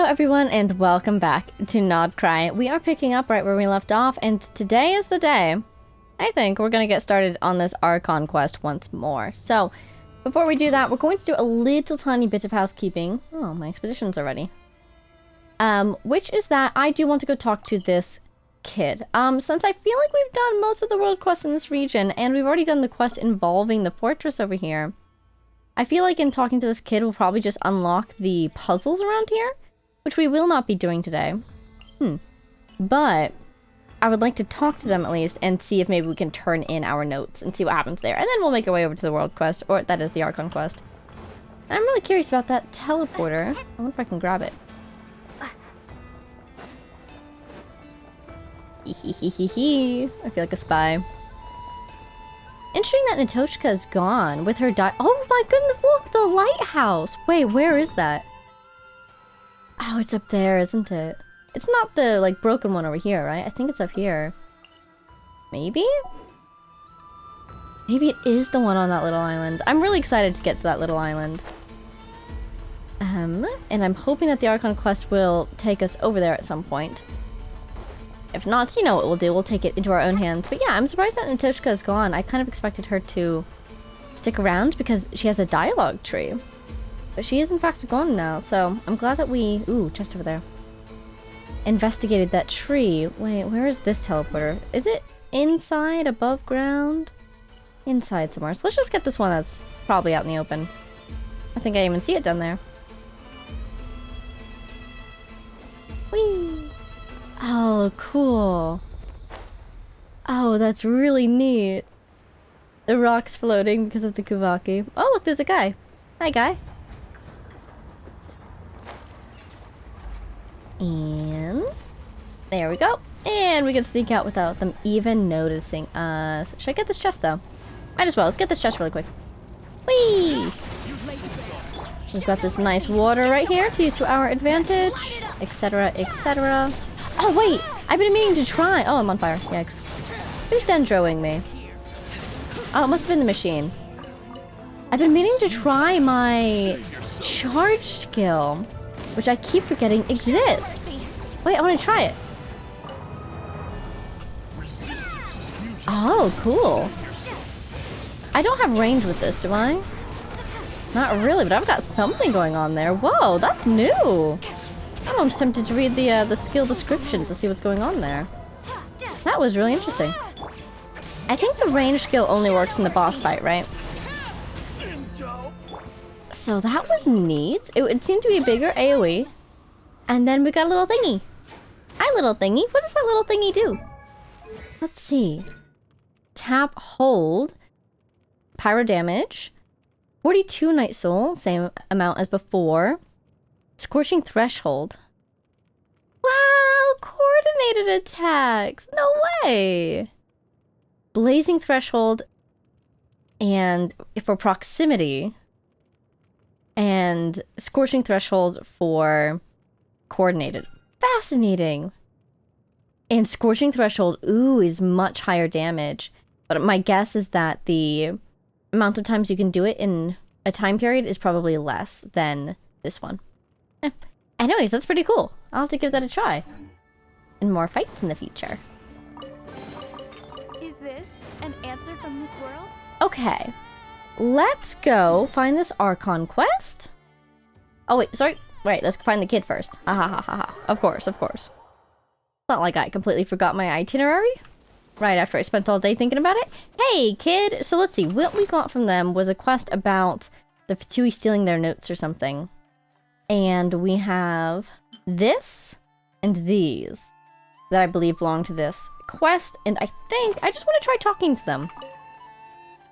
everyone, and welcome back to Not Cry. We are picking up right where we left off, and today is the day. I think we're gonna get started on this Archon Quest once more. So, before we do that, we're going to do a little tiny bit of housekeeping. Oh, my expedition's already. Which is that I do want to go talk to this kid. Since I feel like we've done most of the world quests in this region, and we've already done the quest involving the fortress over here, I feel like in talking to this kid, we'll probably just unlock the puzzles around here, which we will not be doing today. But I would like to talk to them at least and see if maybe we can turn in our notes and see what happens there. And then we'll make our way over to the world quest, or that is the Archon Quest. And I'm really curious about that teleporter. I wonder if I can grab it. I feel like a spy. Interesting that Natochka is gone with her oh my goodness, look! The lighthouse! Wait, where is that? Oh, it's up there, isn't it? It's not the, like, broken one over here, right? I think it's up here. Maybe? Maybe it is the one on that little island. I'm really excited to get to that little island. And I'm hoping that the Archon Quest will take us over there at some point. If not, you know what we'll do. We'll take it into our own hands. But yeah, I'm surprised that Natochka is gone. I kind of expected her to stick around because she has a dialogue tree. But she is in fact gone now, so I'm glad that we... Ooh, just over there. Investigated that tree. Wait, where is this teleporter? Is it inside, above ground? Inside somewhere. So let's just get this one that's probably out in the open. I think I even see it down there. Whee! Oh, cool. Oh, that's really neat. The rock's floating because of the Kuvaki. Oh, look, there's a guy. Hi, guy. And there we go. And we can sneak out without them even noticing us. Should I get this chest, though? Might as well. Let's get this chest really quick. Whee! We've got this nice water right here to use to our advantage, etc., etc. Oh, wait! I've been meaning to try. Oh, I'm on fire. Yikes. Who's dendroing me? Oh, it must have been the machine. I've been meaning to try my charge skill, which I keep forgetting exists. Wait, I want to try it. Oh, cool. I don't have range with this, do I? Not really, but I've got something going on there. Whoa, that's new. I'm tempted to read the skill description to see what's going on there. That was really interesting. I think the range skill only works in the boss fight, right? So that was neat. It seemed to be bigger AoE. And then we got a little thingy. Hi, little thingy. What does that little thingy do? Let's see. Tap, hold. Pyro damage. 42 Night Soul. Same amount as before. Scorching Threshold. Wow! Coordinated attacks! No way! Blazing Threshold. And for proximity. And Scorching Threshold for coordinated. Fascinating! And Scorching Threshold, ooh, is much higher damage. But my guess is that the amount of times you can do it in a time period is probably less than this one. Anyways, that's pretty cool. I'll have to give that a try. And more fights in the future. Is this an answer from this world? Okay. Let's go find this Archon Quest. Oh, wait, sorry. Wait, let's find the kid first. Ha ha ha ha ha. Of course, of course. It's not like I completely forgot my itinerary. Right after I spent all day thinking about it. Hey, kid! So let's see. What we got from them was a quest about the Fatui stealing their notes or something. And we have this and these that I believe belong to this quest. And I think I just want to try talking to them.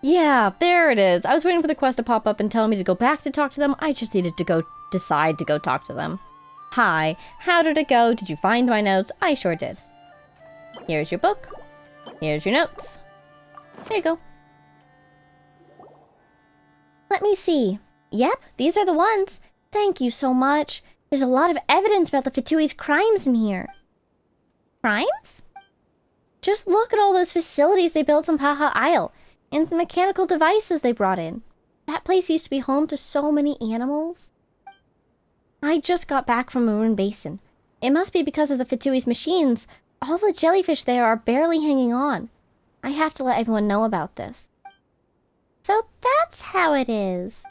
Yeah, there it is. I was waiting for the quest to pop up and tell me to go back to talk to them. I just needed to go decide to go talk to them. Hi, how did it go? Did you find my notes? I sure did. Here's your book. Here's your notes. There you go. Let me see. Yep, these are the ones. Thank you so much. There's a lot of evidence about the Fatui's crimes in here. Crimes? Just look at all those facilities they built on Paha Isle, and the mechanical devices they brought in. That place used to be home to so many animals. I just got back from Maroon Basin. It must be because of the Fatui's machines. All the jellyfish there are barely hanging on. I have to let everyone know about this. So that's how it is.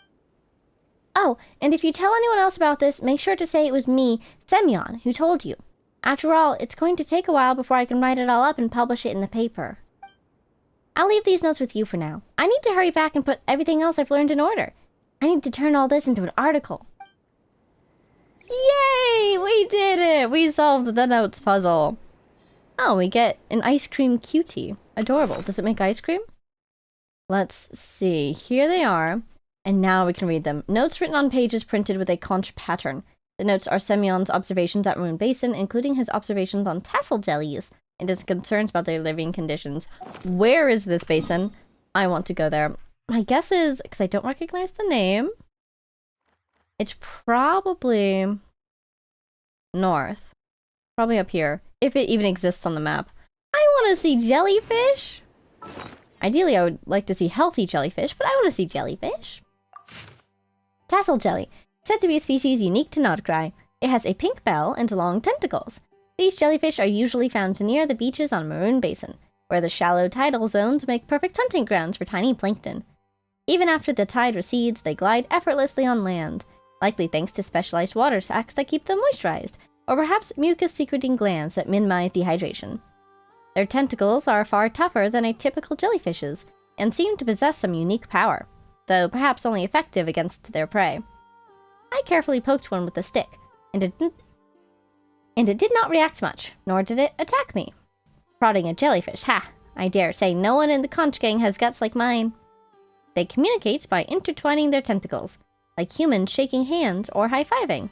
Oh, and if you tell anyone else about this, make sure to say it was me, Semyon, who told you. After all, it's going to take a while before I can write it all up and publish it in the paper. I'll leave these notes with you for now. I need to hurry back and put everything else I've learned in order. I need to turn all this into an article. Yay! We did it! We solved the notes puzzle. Oh, we get an ice cream cutie. Adorable. Does it make ice cream? Let's see. Here they are. And now we can read them. Notes written on pages printed with a conch pattern. The notes are Semyon's observations at Maroon Basin, including his observations on tassel jellies and his concerns about their living conditions. Where is this basin? I want to go there. My guess is, because I don't recognize the name, it's probably north. Probably up here, if it even exists on the map. I want to see jellyfish! Ideally, I would like to see healthy jellyfish, but I want to see jellyfish. Tassel jelly. Said to be a species unique to Nodcry. It has a pink bell and long tentacles. These jellyfish are usually found near the beaches on Maroon Basin, where the shallow tidal zones make perfect hunting grounds for tiny plankton. Even after the tide recedes, they glide effortlessly on land, likely thanks to specialized water sacs that keep them moisturized, or perhaps mucus-secreting glands that minimize dehydration. Their tentacles are far tougher than a typical jellyfish's, and seem to possess some unique power, though perhaps only effective against their prey. I carefully poked one with a stick, and it did not react much, nor did it attack me. Prodding a jellyfish, ha! I dare say no one in the conch gang has guts like mine. They communicate by intertwining their tentacles, like humans shaking hands or high-fiving.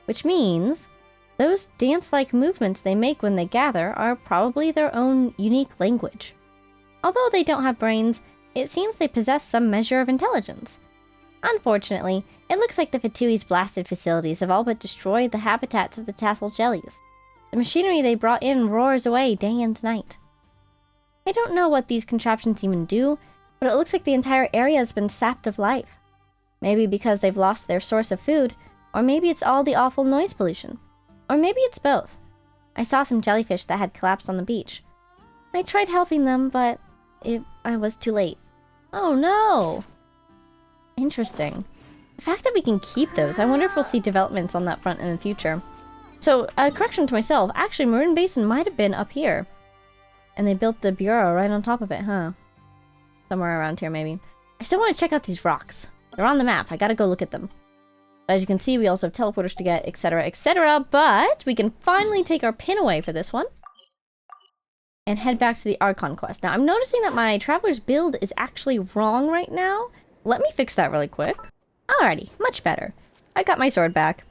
Which means those dance-like movements they make when they gather are probably their own unique language. Although they don't have brains, it seems they possess some measure of intelligence. Unfortunately, it looks like the Fatui's blasted facilities have all but destroyed the habitats of the tassel jellies. The machinery they brought in roars away day and night. I don't know what these contraptions even do, but it looks like the entire area has been sapped of life. Maybe because they've lost their source of food, or maybe it's all the awful noise pollution. Or maybe it's both. I saw some jellyfish that had collapsed on the beach. I tried helping them, but I was too late. Oh no! Interesting. The fact that we can keep those, I wonder if we'll see developments on that front in the future. So, a correction to myself, actually Maroon Basin might have been up here. And they built the bureau right on top of it, huh? Somewhere around here, maybe. I still want to check out these rocks. They're on the map, I gotta go look at them. But as you can see, we also have teleporters to get, etc., etc., but we can finally take our pin away for this one. And head back to the Archon Quest. Now, I'm noticing that my Traveler's build is actually wrong right now. Let me fix that really quick. Alrighty, much better. I got my sword back.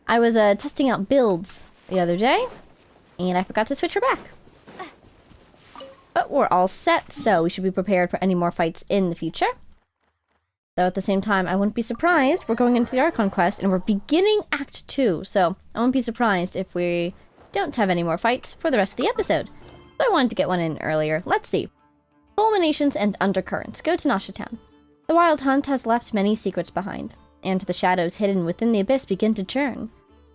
I was testing out builds the other day, and I forgot to switch her back. But we're all set, so we should be prepared for any more fights in the future. Though at the same time, I wouldn't be surprised. We're going into the Archon Quest, and we're beginning Act 2, so I won't be surprised if we don't have any more fights for the rest of the episode. So I wanted to get one in earlier. Let's see. Fulminations and Undercurrents. Go to Nasha Town. The Wild Hunt has left many secrets behind, and the shadows hidden within the abyss begin to churn.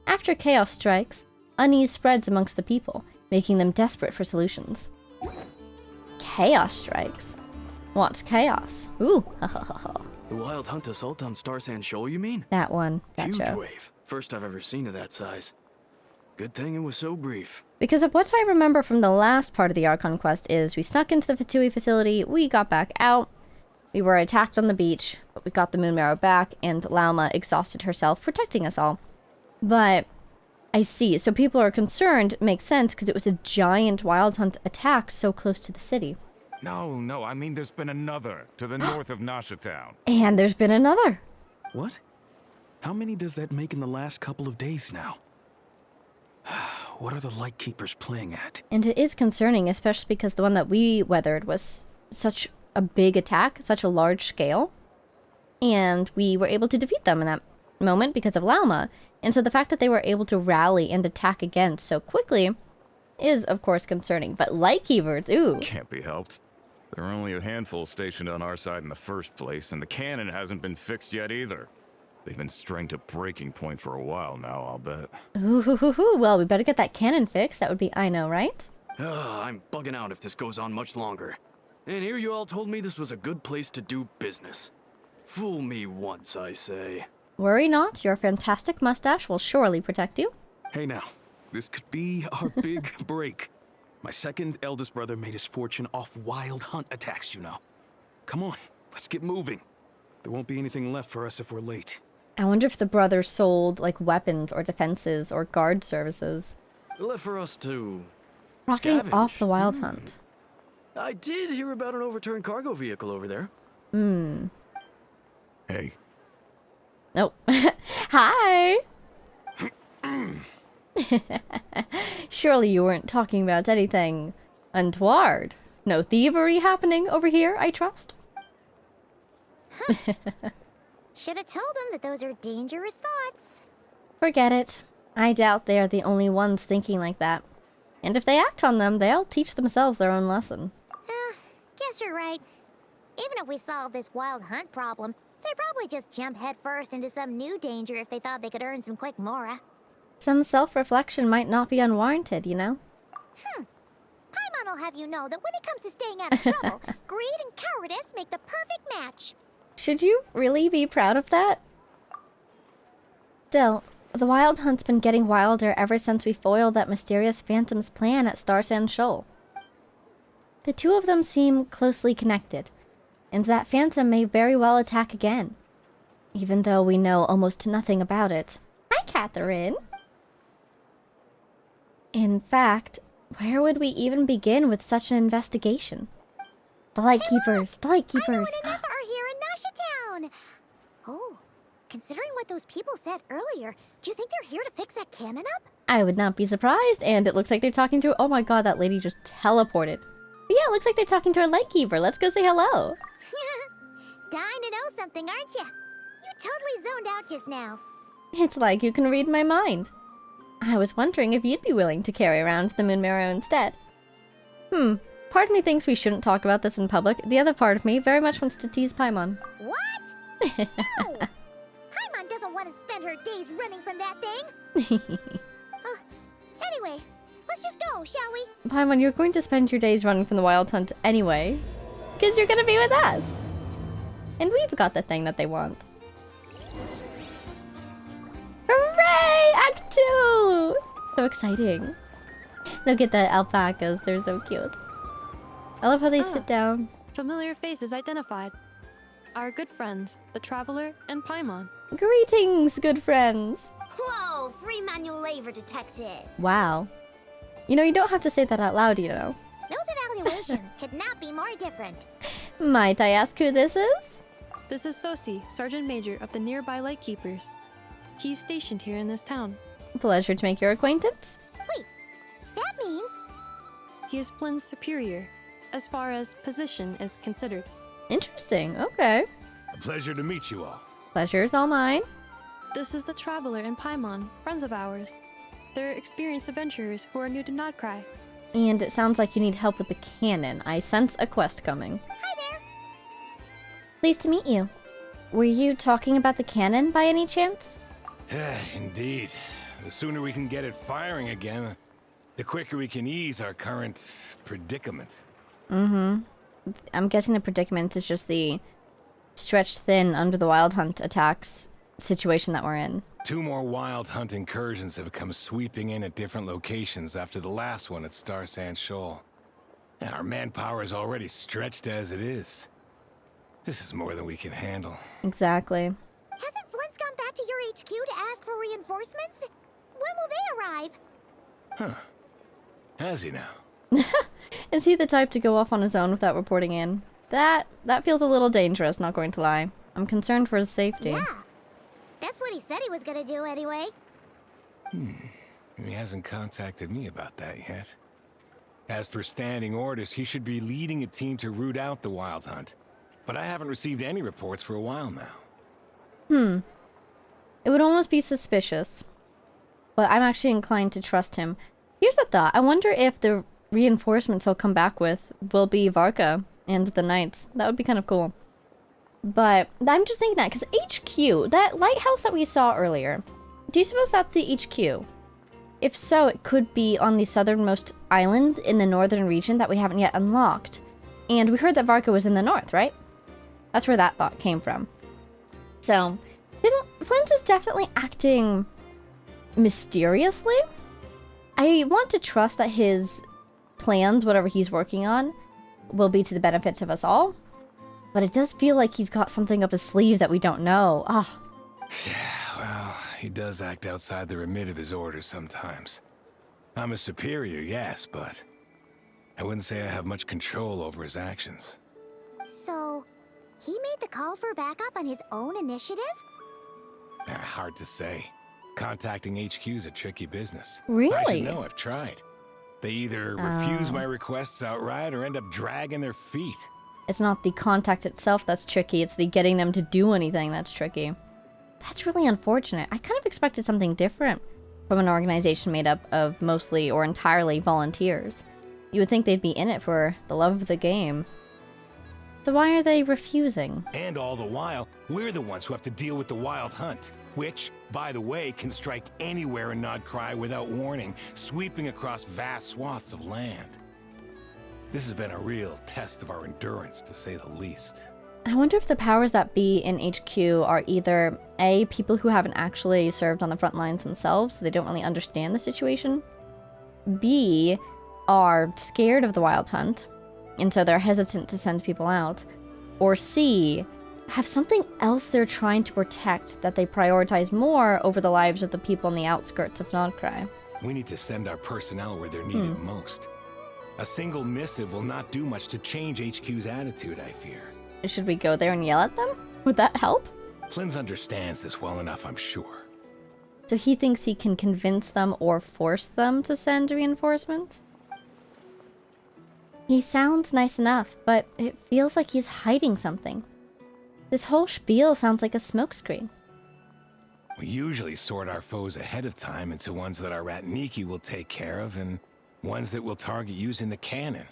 After chaos strikes, unease spreads amongst the people, making them desperate for solutions. Chaos strikes? What's chaos? Ooh, ha ha ha ha. The Wild Hunt assault on Star Sand Shoal, you mean? That one. Gotcha. Huge wave. First I've ever seen of that size. Good thing it was so brief. Because of what I remember from the last part of the Archon Quest is we snuck into the Fatui facility, we got back out, we were attacked on the beach, but we got the Moon Marrow back, and Lauma exhausted herself protecting us all. But I see. So people are concerned. Makes sense, because it was a giant Wild Hunt attack so close to the city. No, I mean there's been another to the north of Nasha Town. And there's been another. What? How many does that make in the last couple of days now? What are the Lightkeepers playing at? And it is concerning, especially because the one that we weathered was such a big attack, such a large scale. And we were able to defeat them in that moment because of Lauma. And so the fact that they were able to rally and attack again so quickly is, of course, concerning. But Lightkeepers, ooh. Can't be helped. There are only a handful stationed on our side in the first place, and the cannon hasn't been fixed yet either. They've been strained to breaking point for a while now, I'll bet. Ooh, well, we better get that cannon fixed. That would be I know, right? I'm bugging out if this goes on much longer. And here you all told me this was a good place to do business. Fool me once, I say. Worry not, your fantastic mustache will surely protect you. Hey now, this could be our big break. My second eldest brother made his fortune off wild hunt attacks, you know. Come on, let's get moving. There won't be anything left for us if we're late. I wonder if the brothers sold, like, weapons or defenses or guard services. Left for us to Profiting scavenge. off the wild hunt. I did hear about an overturned cargo vehicle over there. Hey, Nope. Hi! Surely you weren't talking about anything untoward. No thievery happening over here, I trust? Should have told them that those are dangerous thoughts. Forget it. I doubt they are the only ones thinking like that. And if they act on them, they'll teach themselves their own lesson. Guess you're right. Even if we solve this wild hunt problem, they'd probably just jump headfirst into some new danger if they thought they could earn some quick mora. Some self-reflection might not be unwarranted, you know? Paimon will have you know that when it comes to staying out of trouble, greed and cowardice make the perfect match. Should you really be proud of that? Still, the wild hunt's been getting wilder ever since we foiled that mysterious Phantom's plan at Star Sand Shoal. The two of them seem closely connected, and that Phantom may very well attack again, even though we know almost nothing about it. Hi, Catherine! In fact, where would we even begin with such an investigation? The Lightkeepers! The Lightkeepers! I know and Nefer are here in Nasha Town! Oh, considering what those people said earlier, do you think they're here to fix that cannon up? I would not be surprised, and it looks like they're talking to... Oh my god, that lady just teleported. But yeah, it looks like they're talking to our Lightkeeper. Let's go say hello. Dying to know something, aren't you? You totally zoned out just now. It's like you can read my mind. I was wondering if you'd be willing to carry around the Moon Marrow instead. Part of me thinks we shouldn't talk about this in public. The other part of me very much wants to tease Paimon. What? No! Paimon doesn't want to spend her days running from that thing. Anyway, let's just go, shall we? Paimon, you're going to spend your days running from the wild hunt anyway. Because you're going to be with us. And we've got the thing that they want. Hooray! Act 2! So exciting. Look at the alpacas. They're so cute. I love how they sit down. Familiar faces identified. Our good friends, the Traveler and Paimon. Greetings, good friends. Whoa, free manual labor detected. Wow. You know, you don't have to say that out loud, you know. Those evaluations could not be more different. Might I ask who this is? This is Sosi, Sergeant Major of the nearby Lightkeepers. He's stationed here in this town. Pleasure to make your acquaintance. Wait, that means... He is Flynn's superior, as far as position is considered. Interesting, okay. a pleasure to meet you all. Pleasure's all mine. This is the Traveler and Paimon, friends of ours. They're experienced adventurers who are new to Nodcry. And it sounds like you need help with the cannon. I sense a quest coming. Hi there. Pleased to meet you. Were you talking about the cannon by any chance? Indeed. The sooner we can get it firing again, the quicker we can ease our current predicament. I'm guessing the predicament is just the stretched thin under the wild hunt attacks situation that we're in. 2 more wild hunt incursions have come sweeping in at different locations after the last one at Star Sand Shoal. Our manpower is already stretched as it is. This is more than we can handle. Exactly. Hasn't Flint's gone back to your HQ to ask for reinforcements? When will they arrive? Huh. Has he now? Is he the type to go off on his own without reporting in? That feels a little dangerous, not going to lie. I'm concerned for his safety. Yeah. That's what he said he was gonna do anyway. He hasn't contacted me about that yet. As per standing orders, he should be leading a team to root out the wild hunt. But I haven't received any reports for a while now. It would almost be suspicious. But I'm actually inclined to trust him. Here's a thought. I wonder if the reinforcements he'll come back with will be Varka and the Knights. That would be kind of cool. But I'm just thinking that, because HQ, that lighthouse that we saw earlier, do you suppose that's the HQ? If so, it could be on the southernmost island in the northern region that we haven't yet unlocked. And we heard that Varka was in the north, right? That's where that thought came from. So, Flint is definitely acting mysteriously. I want to trust that his plans, whatever he's working on, will be to the benefit of us all. But it does feel like he's got something up his sleeve that we don't know. Ah. Yeah, well, he does act outside the remit of his orders sometimes. I'm a superior, yes, but I wouldn't say I have much control over his actions. So, he made the call for backup on his own initiative? Hard to say. Contacting HQ's a tricky business. Really? I should know, I've tried. They either refuse my requests outright or end up dragging their feet. It's not the contact itself that's tricky, it's the getting them to do anything that's tricky. That's really unfortunate. I kind of expected something different from an organization made up of mostly or entirely volunteers. You would think they'd be in it for the love of the game. So why are they refusing? And all the while, we're the ones who have to deal with the wild hunt, which, by the way, can strike anywhere in Nodcry without warning, sweeping across vast swaths of land. This has been a real test of our endurance, to say the least. I wonder if the powers that be in HQ are either A, people who haven't actually served on the front lines themselves, so they don't really understand the situation, B, are scared of the wild hunt, and so they're hesitant to send people out, or C, have something else they're trying to protect that they prioritize more over the lives of the people on the outskirts of Nodcry. We need to send our personnel where they're needed most. A single missive will not do much to change HQ's attitude, I fear. Should we go there and yell at them? Would that help? Flynn understands this well enough, I'm sure. So he thinks he can convince them or force them to send reinforcements? He sounds nice enough, but it feels like he's hiding something. This whole spiel sounds like a smokescreen. We usually sort our foes ahead of time into ones that our rat Niki will take care of and ones that we'll target using the cannon.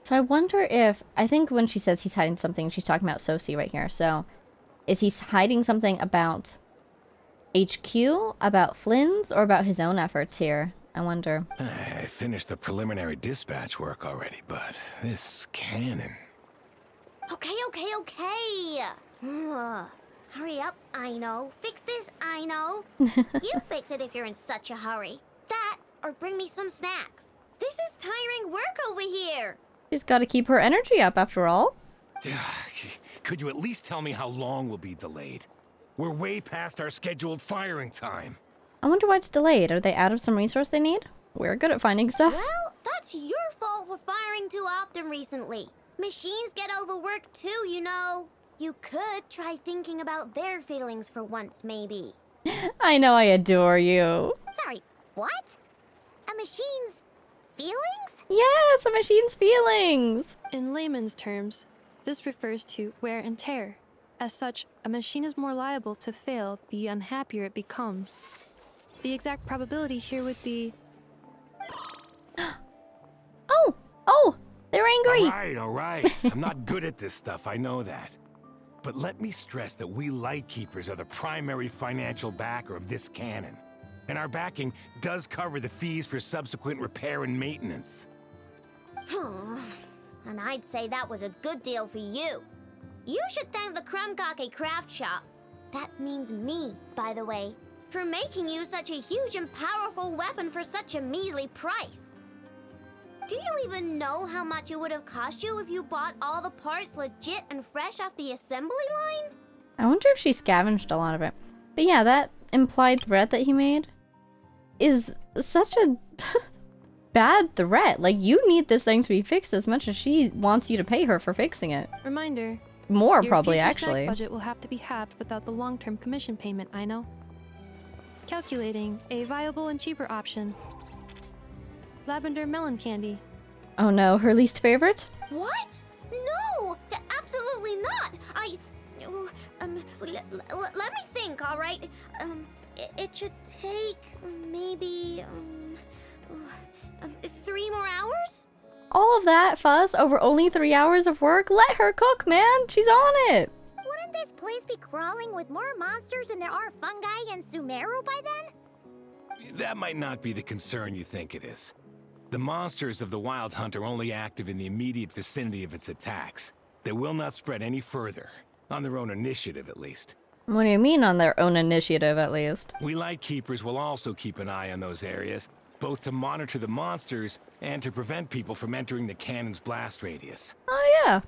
So I wonder if, I think when she says he's hiding something, she's talking about Sosi right here. So is he hiding something about HQ, about Flynn's, or about his own efforts here? I wonder. I finished the preliminary dispatch work already, but this cannon... Okay. Hurry up, I know. Fix this, I know. You fix it if you're in such a hurry. That, or bring me some snacks. This is tiring work over here. She's got to keep her energy up after all. Could you at least tell me how long we'll be delayed? We're way past our scheduled firing time. I wonder why it's delayed. Are they out of some resource they need? We're good at finding stuff. Well, that's your fault for firing too often recently. Machines get overworked too, you know. You could try thinking about their feelings for once, maybe. I know I adore you. Sorry, what? A machine's feelings? Yes, a machine's feelings. In layman's terms, this refers to wear and tear. As such, a machine is more liable to fail the unhappier it becomes. The exact probability here would be... Oh, they're angry. All right. I'm not good at this stuff, I know that. But let me stress that we Lightkeepers are the primary financial backer of this cannon. And our backing does cover the fees for subsequent repair and maintenance. And I'd say that was a good deal for you. You should thank the Krumkake craft shop. That means me, by the way, for making you such a huge and powerful weapon for such a measly price. Do you even know how much it would have cost you if you bought all the parts legit and fresh off the assembly line? I wonder if she scavenged a lot of it. But yeah, that implied threat that he made is such a bad threat. Like, you need this thing to be fixed as much as she wants you to pay her for fixing it. Reminder. More, your probably, future actually. Snack budget will have to be halved without the long-term commission payment, I know. Calculating a viable and cheaper option. Lavender melon candy. Oh no, her least favorite? What? No! Absolutely not! Let me think, alright? It should take maybe, 3 more hours? All of that fuss over only 3 hours of work? Let her cook, man! She's on it! Wouldn't Wouldn't this place be crawling with more monsters than there are fungi in Sumeru by then? That might not be the concern you think it is. The monsters of the Wild Hunt are only active in the immediate vicinity of its attacks. They will not spread any further, on their own initiative at least. What do you mean on their own initiative, at least? We Lightkeepers will also keep an eye on those areas, both to monitor the monsters and to prevent people from entering the cannon's blast radius. Oh, yeah.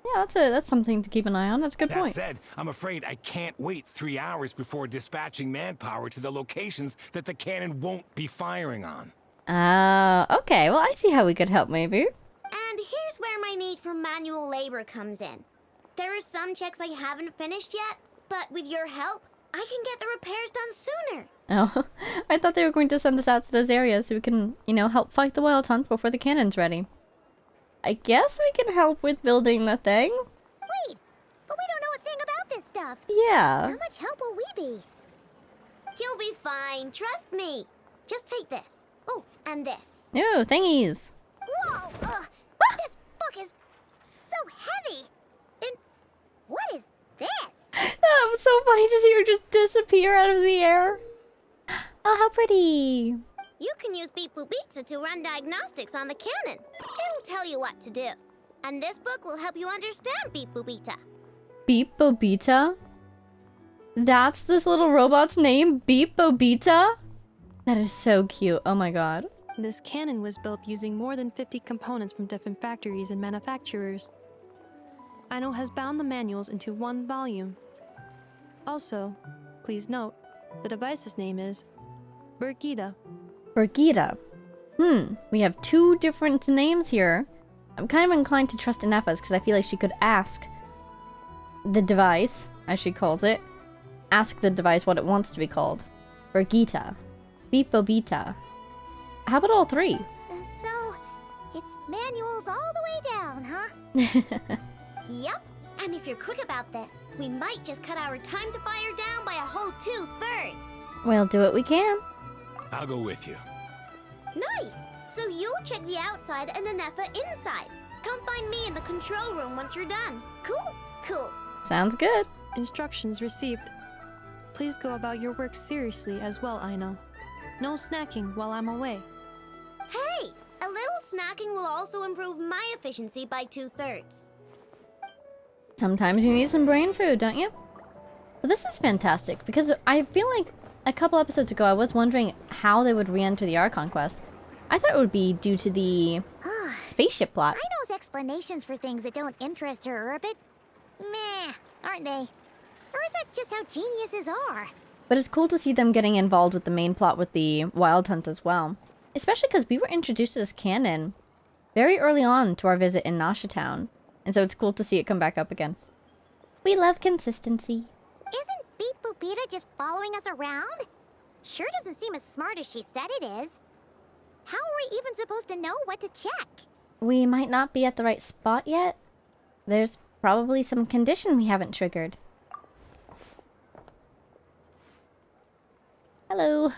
Yeah, that's something to keep an eye on. That's a good point. That said, I'm afraid I can't wait 3 hours before dispatching manpower to the locations that the cannon won't be firing on. Okay. Well, I see how we could help, maybe. And here's where my need for manual labor comes in. There are some checks I haven't finished yet, but with your help, I can get the repairs done sooner. Oh, I thought they were going to send us out to those areas so we can, help fight the Wild Hunt before the cannon's ready. I guess we can help with building the thing? Wait, but we don't know a thing about this stuff. Yeah. How much help will we be? You'll be fine, trust me. Just take this. Oh, and this. Ooh, thingies. Whoa! This book is so heavy. And what is this? That was so funny to see her just disappear out of the air. Oh, how pretty. You can use Beep Boop Pizza to run diagnostics on the cannon. It'll tell you what to do. And this book will help you understand Beep Boop Pizza. Beep Bobita? That's this little robot's name? Beep Bobita? That is so cute. Oh my god. This cannon was built using more than 50 components from different factories and manufacturers. Aino has bound the manuals into one volume. Also, please note, the device's name is Birgitta. Birgitta. We have 2 different names here. I'm kind of inclined to trust Nefer's because I feel like she could ask the device, as she calls it, ask the device what it wants to be called. Birgitta. Beep Bobita. How about all 3? So, it's manuals all the way down, huh? Yep. And if you're quick about this, we might just cut our time to fire down by a whole 2/3. We'll do what we can. I'll go with you. Nice. So you'll check the outside and the Nefer inside. Come find me in the control room once you're done. Cool? Cool. Sounds good. Instructions received. Please go about your work seriously as well, Aino. No snacking while I'm away. Hey, a little snacking will also improve my efficiency by 2/3. Sometimes you need some brain food, don't you? But this is fantastic because I feel like a couple episodes ago I was wondering how they would re-enter the Archon Quest. I thought it would be due to the spaceship plot. Aino's explanations for things that don't interest her are a bit meh, aren't they? Or is that just how geniuses are? But it's cool to see them getting involved with the main plot with the Wild Hunt as well. Especially because we were introduced to this canon very early on to our visit in Nasha Town. And so it's cool to see it come back up again. We love consistency. Isn't Beep Boopita just following us around? Sure doesn't seem as smart as she said it is. How are we even supposed to know what to check? We might not be at the right spot yet. There's probably some condition we haven't triggered. Hello.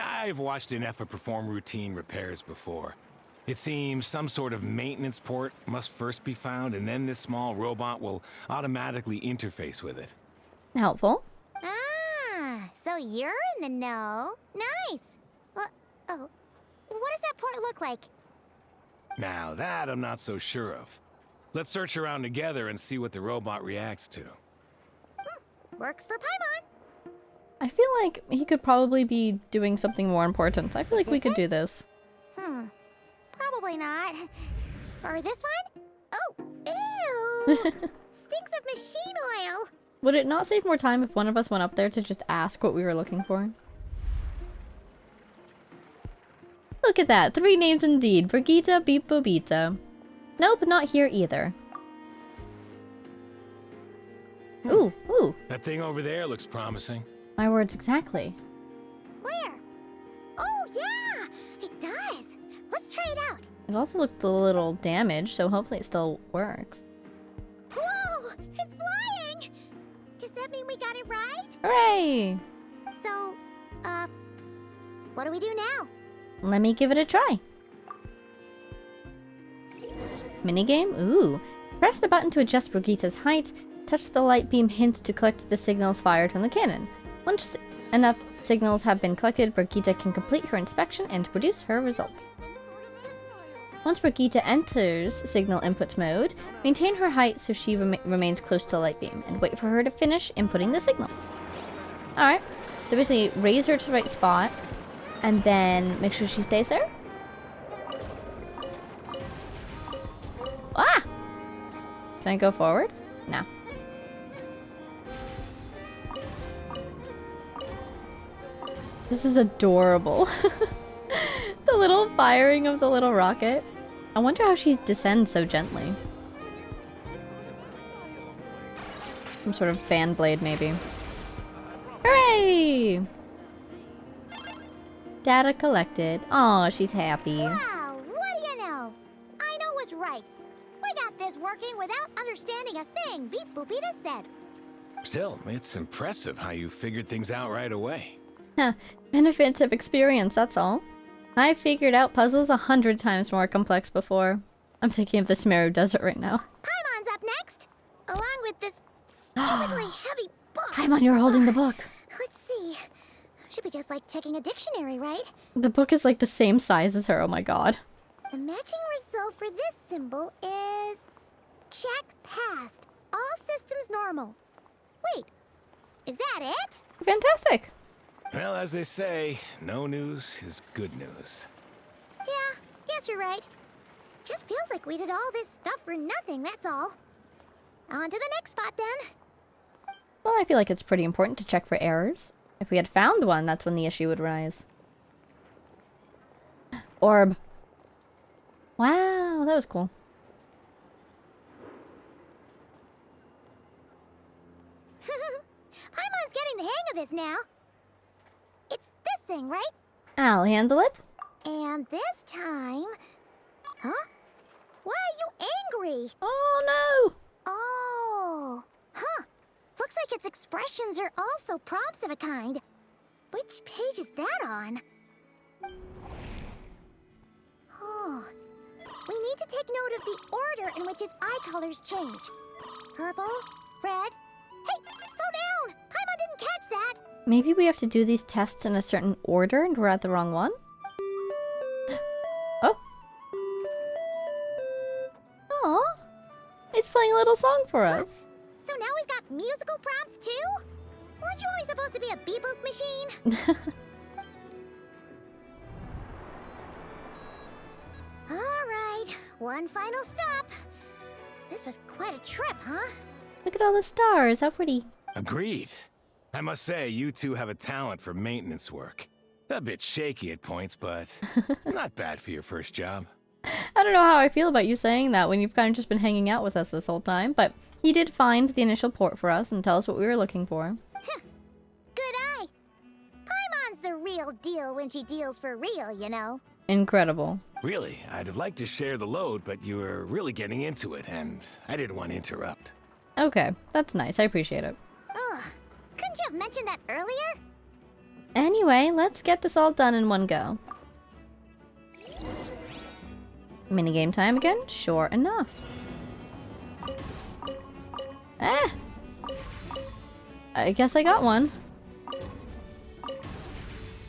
I've watched Nefer perform routine repairs before. It seems some sort of maintenance port must first be found, and then this small robot will automatically interface with it. Helpful. Ah, so you're in the know. Nice. What does that port look like? Now that I'm not so sure of. Let's search around together and see what the robot reacts to. Works for Paimon. I feel like he could probably be doing something more important. I feel like we could do this. Probably not. Or this one? Oh, ew! Stinks of machine oil. Would it not save more time if one of us went up there to just ask what we were looking for? Look at that. 3 names indeed. Brigitte, Beep Bobita. Nope, not here either. Ooh. That thing over there looks promising. My words exactly. Where? Oh, yeah! It does. Let's try it out. It also looked a little damaged, so hopefully it still works. Whoa! It's flying! Does that mean we got it right? Hooray! So, what do we do now? Let me give it a try. Minigame? Ooh. Press the button to adjust Brigitte's height. Touch the light beam hints to collect the signals fired from the cannon. Once enough signals have been collected, Brigitte can complete her inspection and produce her results. Once Brigitte enters signal input mode, maintain her height so she remains close to the light beam, and wait for her to finish inputting the signal. Alright, so basically raise her to the right spot, and then make sure she stays there. Ah! Can I go forward? No. This is adorable. The little firing of the little rocket. I wonder how she descends so gently. Some sort of fan blade, maybe. Hooray! Data collected. Oh, she's happy. Wow, what do you know? I know was right. We got this working without understanding a thing, Beep Boopita said. Still, it's impressive how you figured things out right away. Huh. Benefits of experience, that's all. I figured out puzzles 100 times more complex before. I'm thinking of the Smeru Desert right now. Paimon's up next, along with this stupidly heavy book. Paimon, you're holding the book. Let's see. Should be just like checking a dictionary, right? The book is like the same size as her, oh my god. The matching result for this symbol is... check passed. All systems normal. Wait, is that it? Fantastic. Well, as they say, no news is good news. Yeah, guess you're right. Just feels like we did all this stuff for nothing, that's all. On to the next spot then. Well, I feel like it's pretty important to check for errors. If we had found one, that's when the issue would rise. Orb. Wow, that was cool. Paimon's getting the hang of this now. It's this thing, right? I'll handle it. And this time... Huh? Why are you angry? Oh no! Oh. Huh. Looks like its expressions are also prompts of a kind. Which page is that on? Oh. We need to take note of the order in which its eye colors change. Purple, red... Hey, slow down! Paimon didn't catch that! Maybe we have to do these tests in a certain order and we're at the wrong one? Oh. Aw. It's playing a little song for us. So now we've got musical prompts too? Weren't you only supposed to be a beep-boop machine? Alright, one final stop. This was quite a trip, huh? Look at all the stars, how pretty. Agreed. I must say, you two have a talent for maintenance work. A bit shaky at points, but not bad for your first job. I don't know how I feel about you saying that when you've kind of just been hanging out with us this whole time, but he did find the initial port for us and tell us what we were looking for. Good eye. Paimon's the real deal when she deals for real, you know. Incredible. Really, I'd have liked to share the load, but you were really getting into it, and I didn't want to interrupt. Okay, that's nice. I appreciate it. Ugh. Couldn't you have mentioned that earlier? Anyway, let's get this all done in one go. Minigame time again? Sure enough. Ah! I guess I got one.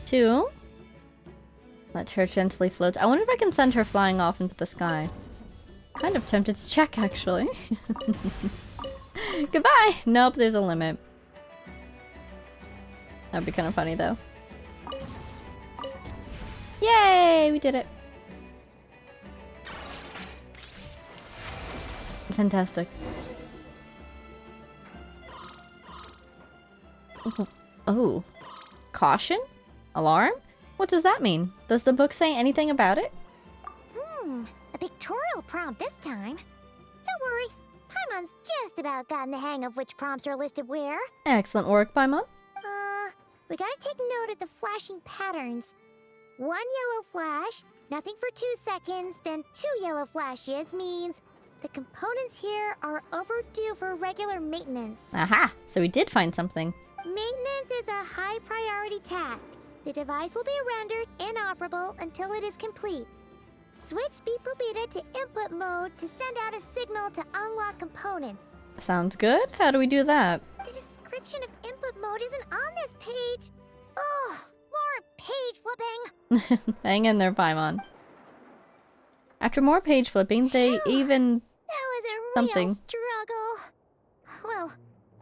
2. Let her gently float. I wonder if I can send her flying off into the sky. Kind of tempted to check, actually. Goodbye! Nope, there's a limit. That'd be kind of funny, though. Yay! We did it. Fantastic. Oh. Caution? Alarm? What does that mean? Does the book say anything about it? A pictorial prompt this time. Don't worry, Paimon's just about gotten the hang of which prompts are listed where. Excellent work, Paimon. We gotta take note of the flashing patterns. 1 yellow flash, nothing for 2 seconds, then 2 yellow flashes means the components here are overdue for regular maintenance. Aha! So we did find something. Maintenance is a high priority task. The device will be rendered inoperable until it is complete. Switch Beep Boopita to input mode to send out a signal to unlock components. Sounds good. How do we do that? The description of input mode isn't on this page. Ugh, more page flipping. Hang in there, Paimon. After more page flipping, they even... That was a something. real struggle. Well,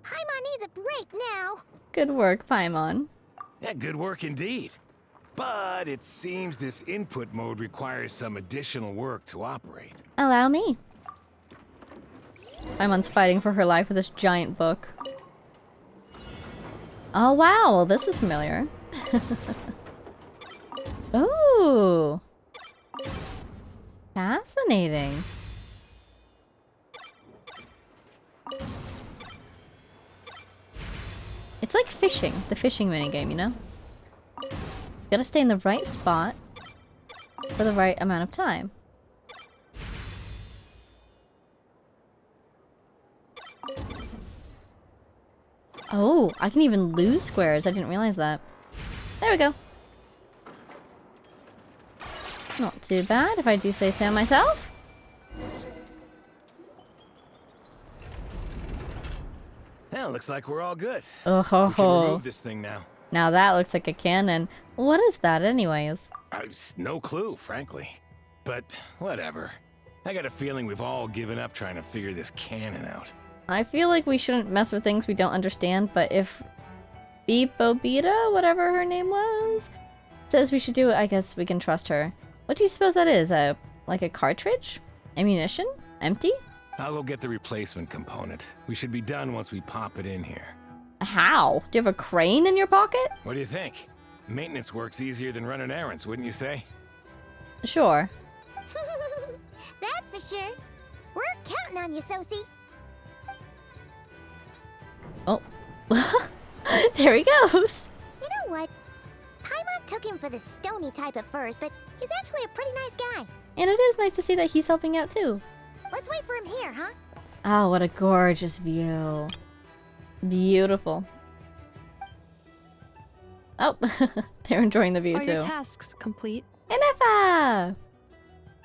Paimon needs a break now. Good work, Paimon. Yeah, good work indeed. But it seems this input mode requires some additional work to operate. Allow me. Paimon's fighting for her life with this giant book. Oh wow, well, this is familiar. Ooh. Fascinating. It's like fishing, the fishing minigame, you know? You gotta stay in the right spot for the right amount of time. Oh, I can even lose squares. I didn't realize that. There we go. Not too bad, if I do say so myself. Well, looks like we're all good. Oh ho We can ho. remove this thing now. Now that looks like a cannon. What is that anyways? No clue, frankly. But whatever. I got a feeling we've all given up trying to figure this cannon out. I feel like we shouldn't mess with things we don't understand, but if Beepobita, whatever her name was, says we should do it, I guess we can trust her. What do you suppose that is? Like a cartridge? Ammunition? Empty? I'll go get the replacement component. We should be done once we pop it in here. How? Do you have a crane in your pocket? What do you think? Maintenance work's easier than running errands, wouldn't you say? Sure. That's for sure. We're counting on you, Sosie. Oh. There he goes. You know what? Paimon took him for the stony type at first, but he's actually a pretty nice guy. And it is nice to see that he's helping out too. Let's wait for him here, huh? Oh, what a gorgeous view. Beautiful. Oh, they're enjoying the view Are too. your tasks complete? Nefer!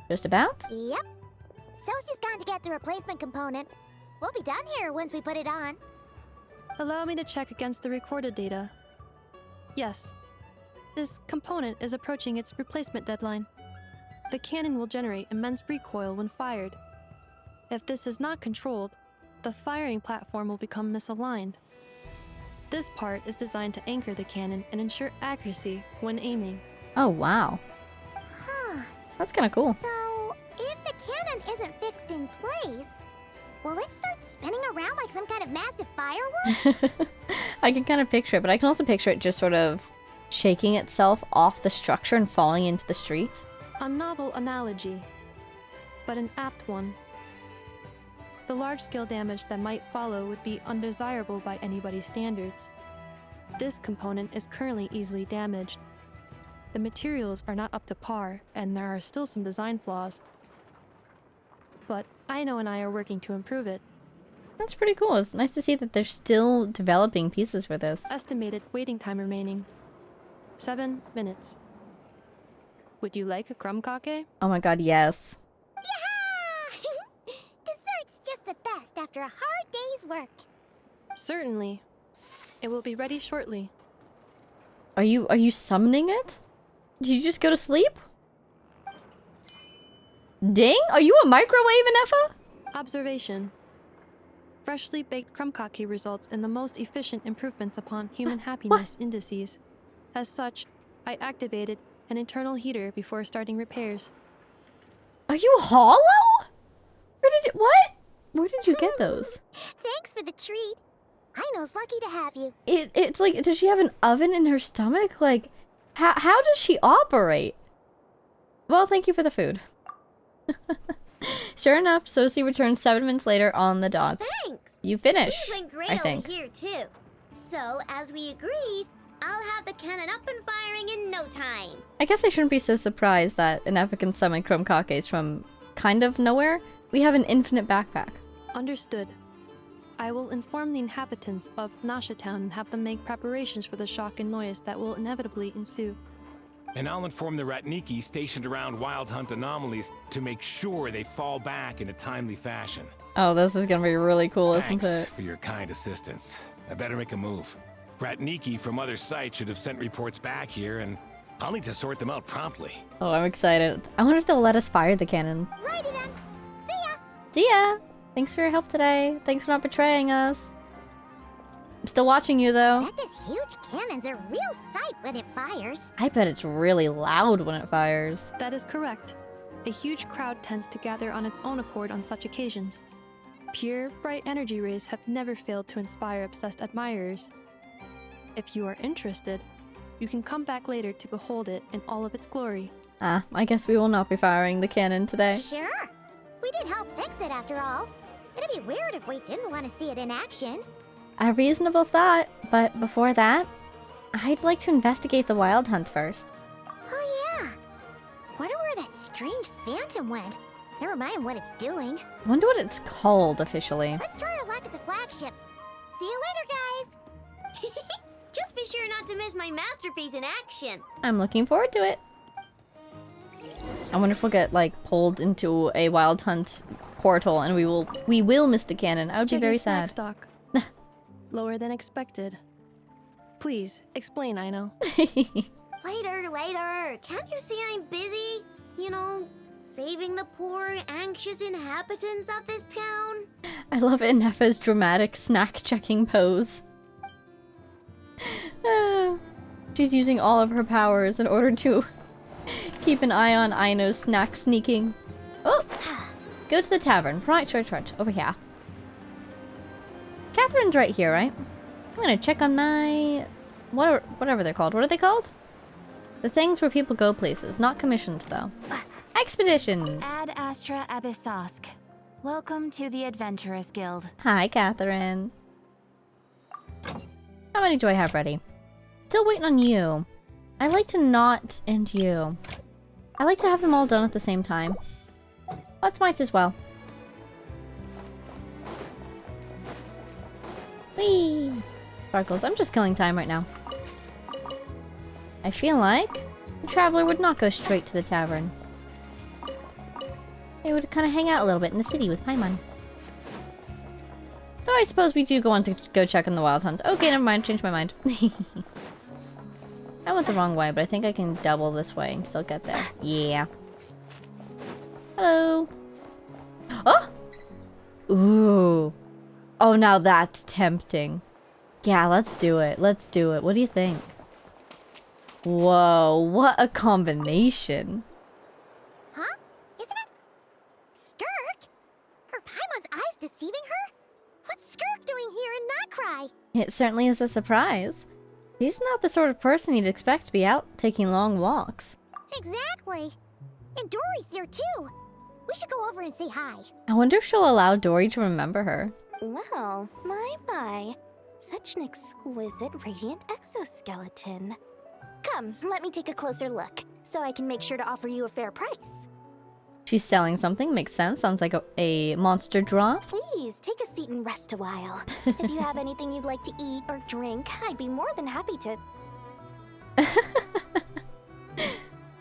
Just about? Yep. Sosie's gone to get the replacement component. We'll be done here once we put it on. Allow me to check against the recorded data. Yes. This component is approaching its replacement deadline. The cannon will generate immense recoil when fired. If this is not controlled, the firing platform will become misaligned. This part is designed to anchor the cannon and ensure accuracy when aiming. Oh, wow. Huh. That's kind of cool. So, if the cannon isn't fixed in place, will it start spinning around like some kind of massive firework? I can kind of picture it, but I can also picture it just sort of shaking itself off the structure and falling into the street. A novel analogy, but an apt one. The large-scale damage that might follow would be undesirable by anybody's standards. This component is currently easily damaged. The materials are not up to par, and there are still some design flaws. But Aino and I are working to improve it. That's pretty cool. It's nice to see that they're still developing pieces for this. Estimated waiting time remaining. 7 minutes. Would you like a crumb cake? Oh my god, yes. Yeah! Dessert's just the best after a hard day's work. Certainly. It will be ready shortly. Are you summoning it? Did you just go to sleep? Ding? Are you a microwave, Nefer? Observation. Freshly baked crumb cake results in the most efficient improvements upon human happiness indices. As such, I activated an internal heater before starting repairs. Are you hollow? What? Where did you get those? Thanks for the treat. Aino's lucky to have you. It's like, does she have an oven in her stomach? Like, how does she operate? Well, thank you for the food. Sure enough, Sosie returns 7 minutes later on the dot. Thanks. You finish, Things went great I over think. here, too. So, as we agreed, I'll have the cannon up and firing in no time. I guess I shouldn't be so surprised that an Nefer can summon Chrome Kakes from kind of nowhere. We have an infinite backpack. Understood. I will inform the inhabitants of Nasha Town and have them make preparations for the shock and noise that will inevitably ensue. And I'll inform the Ratniki stationed around Wild Hunt anomalies to make sure they fall back in a timely fashion. Oh, this is gonna be really cool, Thanks isn't it? for your kind assistance. I better make a move. Bratniki from other sites should have sent reports back here, and I'll need to sort them out promptly. Oh, I'm excited. I wonder if they'll let us fire the cannon. Righty then. See ya. See ya! Thanks for your help today. Thanks for not betraying us. I'm still watching you, though. Bet this huge cannon's a real sight when it fires. I bet it's really loud when it fires. That is correct. A huge crowd tends to gather on its own accord on such occasions. Pure, bright energy rays have never failed to inspire obsessed admirers. If you are interested, you can come back later to behold it in all of its glory. Ah, I guess we will not be firing the cannon today. Sure. We did help fix it after all. It'd be weird if we didn't want to see it in action. A reasonable thought, but before that, I'd like to investigate the wild hunt first. Oh yeah. Wonder where that strange phantom went. Never mind what it's doing. I wonder what it's called officially. Let's try our luck at the flagship. See you later, guys. Just be sure not to miss my masterpiece in action. I'm looking forward to it. I wonder if we'll get like pulled into a wild hunt portal and we will miss the cannon. I would be Checking very snack sad. stock. Lower than expected. Please, explain, Aino. Later. Can't you see I'm busy? You know, saving the poor, anxious inhabitants of this town? I love Nefer's dramatic snack checking pose. She's using all of her powers in order to keep an eye on Aino's snack sneaking. Oh! Go to the tavern. Right. Over here. Catherine's right here, right? I'm gonna check on my... whatever they're called. What are they called? The things where people go places. Not commissions, though. Expeditions! Ad Astra Abyssosk. Welcome to the Adventurers Guild. Hi, Catherine. How many do I have ready? Still waiting on you. I like to not end you. I like to have them all done at the same time. Let's might as well. Whee! Sparkles, I'm just killing time right now. I feel like the traveler would not go straight to the tavern. They would kind of hang out a little bit in the city with Paimon. Though I suppose we do go on to go check on the wild hunt. Okay, never mind. Changed my mind. I went the wrong way, but I think I can double this way and still get there. Yeah. Hello. Oh! Ooh. Oh, now that's tempting. Yeah, let's do it. Let's do it. What do you think? Whoa, what a combination. Huh? Isn't it? Skirk? Are Paimon's eyes deceiving her? What's Skirk doing here in Notcry? It certainly is a surprise. He's not the sort of person you'd expect to be out taking long walks. Exactly. And Dory's here too. We should go over and say hi. I wonder if she'll allow Dory to remember her. Well, my. Such an exquisite radiant exoskeleton. Come, let me take a closer look, so I can make sure to offer you a fair price. She's selling something, makes sense. Sounds like a monster draw. Please, take a seat and rest a while. If you have anything you'd like to eat or drink, I'd be more than happy to...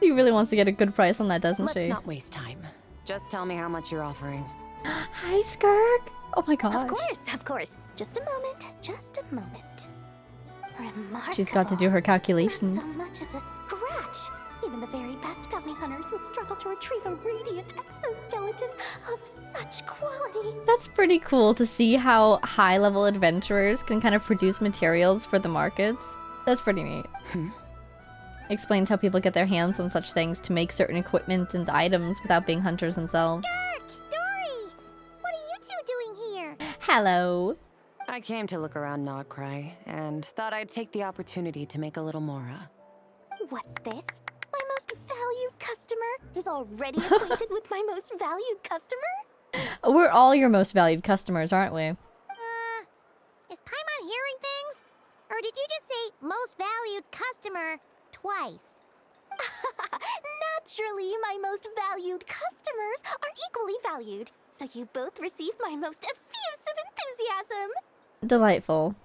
She really wants to get a good price on that, doesn't she? Let's not waste time. Just tell me how much you're offering. Hi, Skirk! Oh my gosh. Of course. Just a moment. Remarkable. She's got to do her calculations. Not so much as a scratch. Even the very best bounty hunters would struggle to retrieve a radiant exoskeleton of such quality. That's pretty cool to see how high-level adventurers can kind of produce materials for the markets. That's pretty neat. Explains how people get their hands on such things to make certain equipment and items without being hunters themselves. Skirk! Dory! What are you two doing here? Hello. I came to look around Notcry, and thought I'd take the opportunity to make a little Mora. What's this? My most valued customer is already acquainted with my most valued customer? We're all your most valued customers, aren't we? Is Paimon hearing things? Or did you just say most valued customer twice? Naturally, my most valued customers are equally valued, so you both receive my most effusive enthusiasm. Delightful.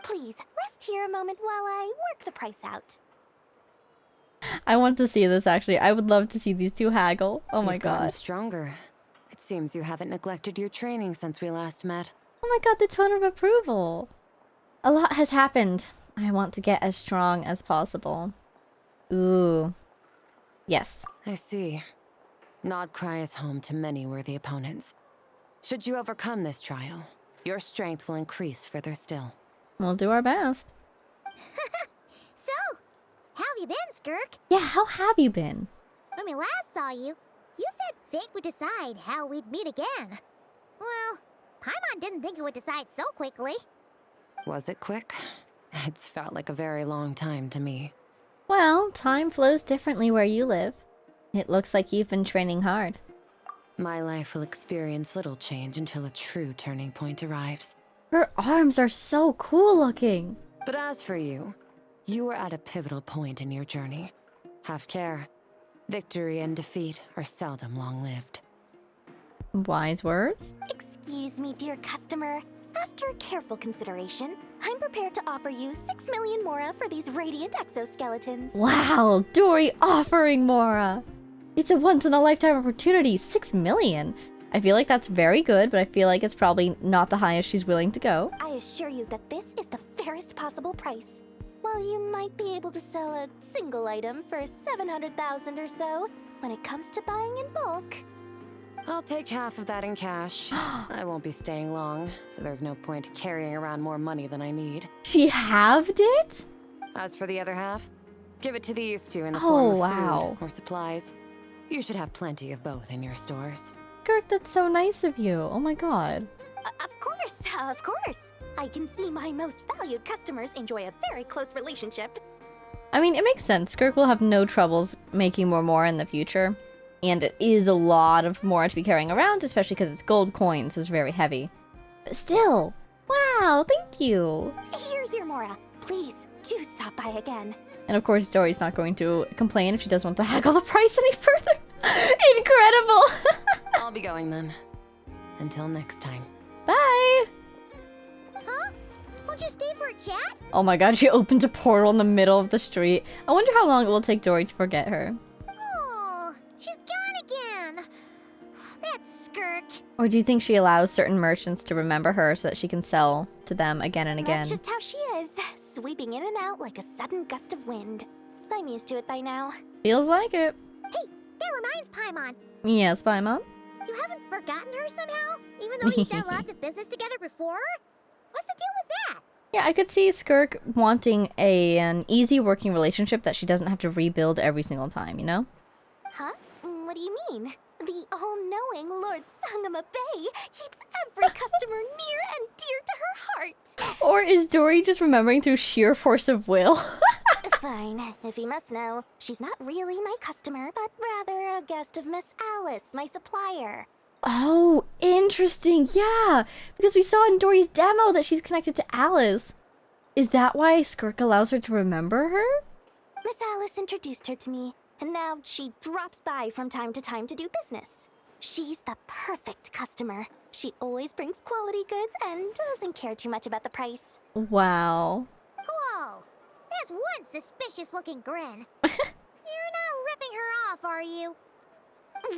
Please, rest here a moment while I work the price out. I want to see this, actually. I would love to see these two haggle. Oh my You've gotten god. stronger. It Seems you haven't neglected your training since we last met. Oh my god, the tone of approval. A lot has happened. I want to get as strong as possible. Ooh. Yes. I see. Nodcry is home to many worthy opponents. Should you overcome this trial, your strength will increase further still. We'll do our best. So, how have you been, Skirk? Yeah, how have you been? When we last saw you, you said fate would decide how we'd meet again. Well, Paimon didn't think it would decide so quickly. Was it quick? It's felt like a very long time to me. Well, time flows differently where you live. It looks like you've been training hard. My life will experience little change until a true turning point arrives. Her arms are so cool looking. But as for you, you are at a pivotal point in your journey. Have care. Victory and defeat are seldom long-lived. Wise words? Excuse me, dear customer. After careful consideration, I'm prepared to offer you 6 million mora for these radiant exoskeletons. Wow, Dory offering Mora. It's a once-in-a-lifetime opportunity. 6 million. I feel like that's very good, but I feel like it's probably not the highest she's willing to go. I assure you that this is the fairest possible price. While you might be able to sell a single item for 700,000 or so, when it comes to buying in bulk. I'll take half of that in cash. I won't be staying long, so there's no point carrying around more money than I need. She halved it? As for the other half, give it to these two in the Oh, form of wow. food or supplies. You should have plenty of both in your stores. Kirk, that's so nice of you. Oh my god. Of course. I can see my most valued customers enjoy a very close relationship. I mean, it makes sense. Skirk will have no troubles making more in the future. And it is a lot of more to be carrying around, especially because it's gold coins, so it's very heavy. But still, wow, thank you. Here's your mora. Please, do stop by again. And of course, Dory's not going to complain if she doesn't want to haggle the price any further. Incredible. I'll be going then. Until next time. Bye. Huh? Won't you stay for a chat? Oh my god, she opens a portal in the middle of the street. I wonder how long it will take Dory to forget her. Oh, she's gone again. That's Skirk. Or do you think she allows certain merchants to remember her so that she can sell to them again and again? That's just how she is, sweeping in and out like a sudden gust of wind. I'm used to it by now. Feels like it. Hey, that reminds Paimon. Yes, Paimon? You haven't forgotten her somehow? Even though you've done lots of business together before? What's the deal with that? Yeah, I could see Skirk wanting an easy working relationship that she doesn't have to rebuild every single time, you know? Huh? What do you mean? The all-knowing Lord Sangama Bay keeps every customer near and dear to her heart. Or is Dory just remembering through sheer force of will? Fine. If you must know, she's not really my customer, but rather a guest of Miss Alice, my supplier. Oh, interesting. Yeah, because we saw in Dory's demo that she's connected to Alice. Is that why Skirk allows her to remember her? Miss Alice introduced her to me, and now she drops by from time to time to do business. She's the perfect customer. She always brings quality goods and doesn't care too much about the price. Wow. Whoa, that's one suspicious-looking grin. You're not ripping her off, are you?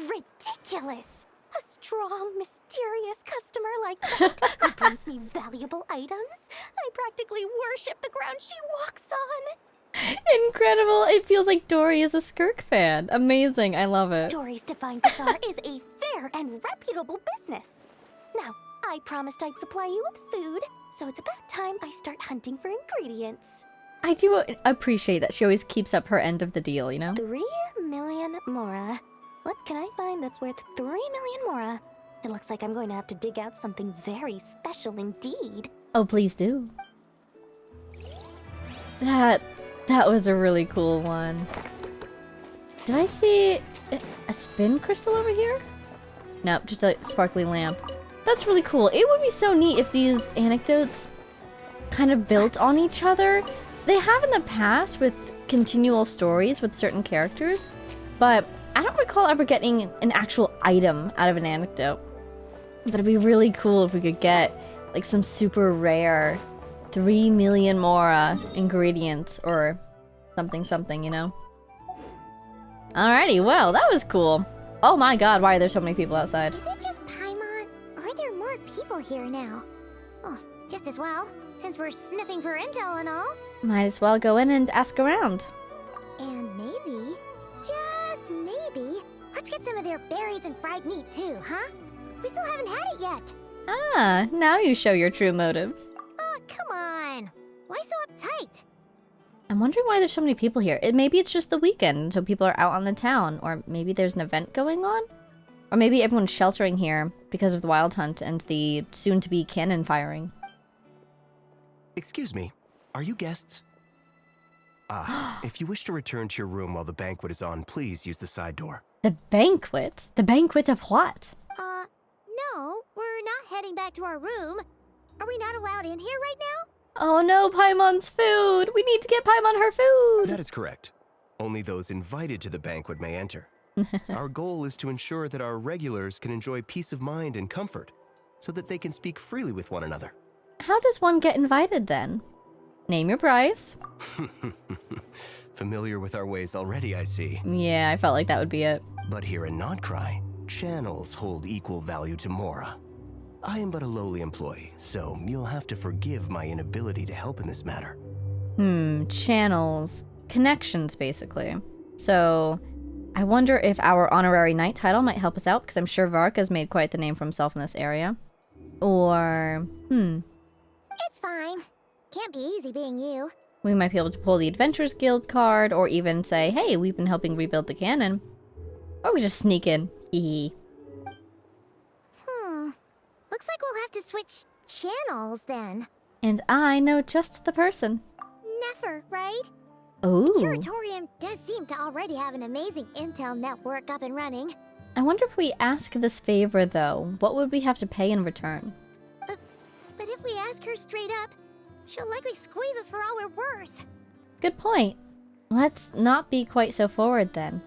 Ridiculous! A strong, mysterious customer like that who brings me valuable items? I practically worship the ground she walks on. Incredible. It feels like Dory is a Skirk fan. Amazing. I love it. Dory's Divine Bazaar is a fair and reputable business. Now, I promised I'd supply you with food, so it's about time I start hunting for ingredients. I do appreciate that she always keeps up her end of the deal, you know? 3 million mora. What can I find that's worth 3 million mora? It looks like I'm going to have to dig out something very special indeed. Oh, please do. That was a really cool one. Did I see a spin crystal over here? Nope, just a sparkly lamp. That's really cool. It would be so neat if these anecdotes kind of built on each other. They have in the past with continual stories with certain characters, but I don't recall ever getting an actual item out of an anecdote. But it'd be really cool if we could get like some super rare 3 million mora ingredients or something, you know? Alrighty, well, that was cool. Oh my god, why are there so many people outside? Is it just here now. Oh, just as well, since we're sniffing for intel and all. Might as well go in and ask around. And maybe, just maybe, let's get some of their berries and fried meat too, huh? We still haven't had it yet. Ah, now you show your true motives. Oh, come on. Why so uptight? I'm wondering why there's so many people here. Maybe it's just the weekend, so people are out on the town. Or maybe there's an event going on? Or maybe everyone's sheltering here because of the wild hunt and the soon-to-be cannon firing. Excuse me, are you guests? If you wish to return to your room while the banquet is on, please use the side door. The banquet? The banquet of what? No, we're not heading back to our room. Are we not allowed in here right now? Oh no, Paimon's food! We need to get Paimon her food! That is correct. Only those invited to the banquet may enter. Our goal is to ensure that our regulars can enjoy peace of mind and comfort, so that they can speak freely with one another. How does one get invited then? Name your price. Familiar with our ways already, I see. Yeah, I felt like that would be it. But here in Nodcry, channels hold equal value to Mora. I am but a lowly employee, so you'll have to forgive my inability to help in this matter. Channels. Connections, basically. So, I wonder if our honorary knight title might help us out, because I'm sure Varka's made quite the name for himself in this area. Or, It's fine. Can't be easy being you. we might be able to pull the Adventurers Guild card, or even say, hey, we've been helping rebuild the cannon. Or we just sneak in. Hee hee. Looks like we'll have to switch channels then. And I know just the person. Nefer, right? Ooh. Curatorium does seem to already have an amazing intel network up and running. I wonder if we ask this favor, though, what would we have to pay in return? But if we ask her straight up, she'll likely squeeze us for all we're worth. Good point. Let's not be quite so forward, then.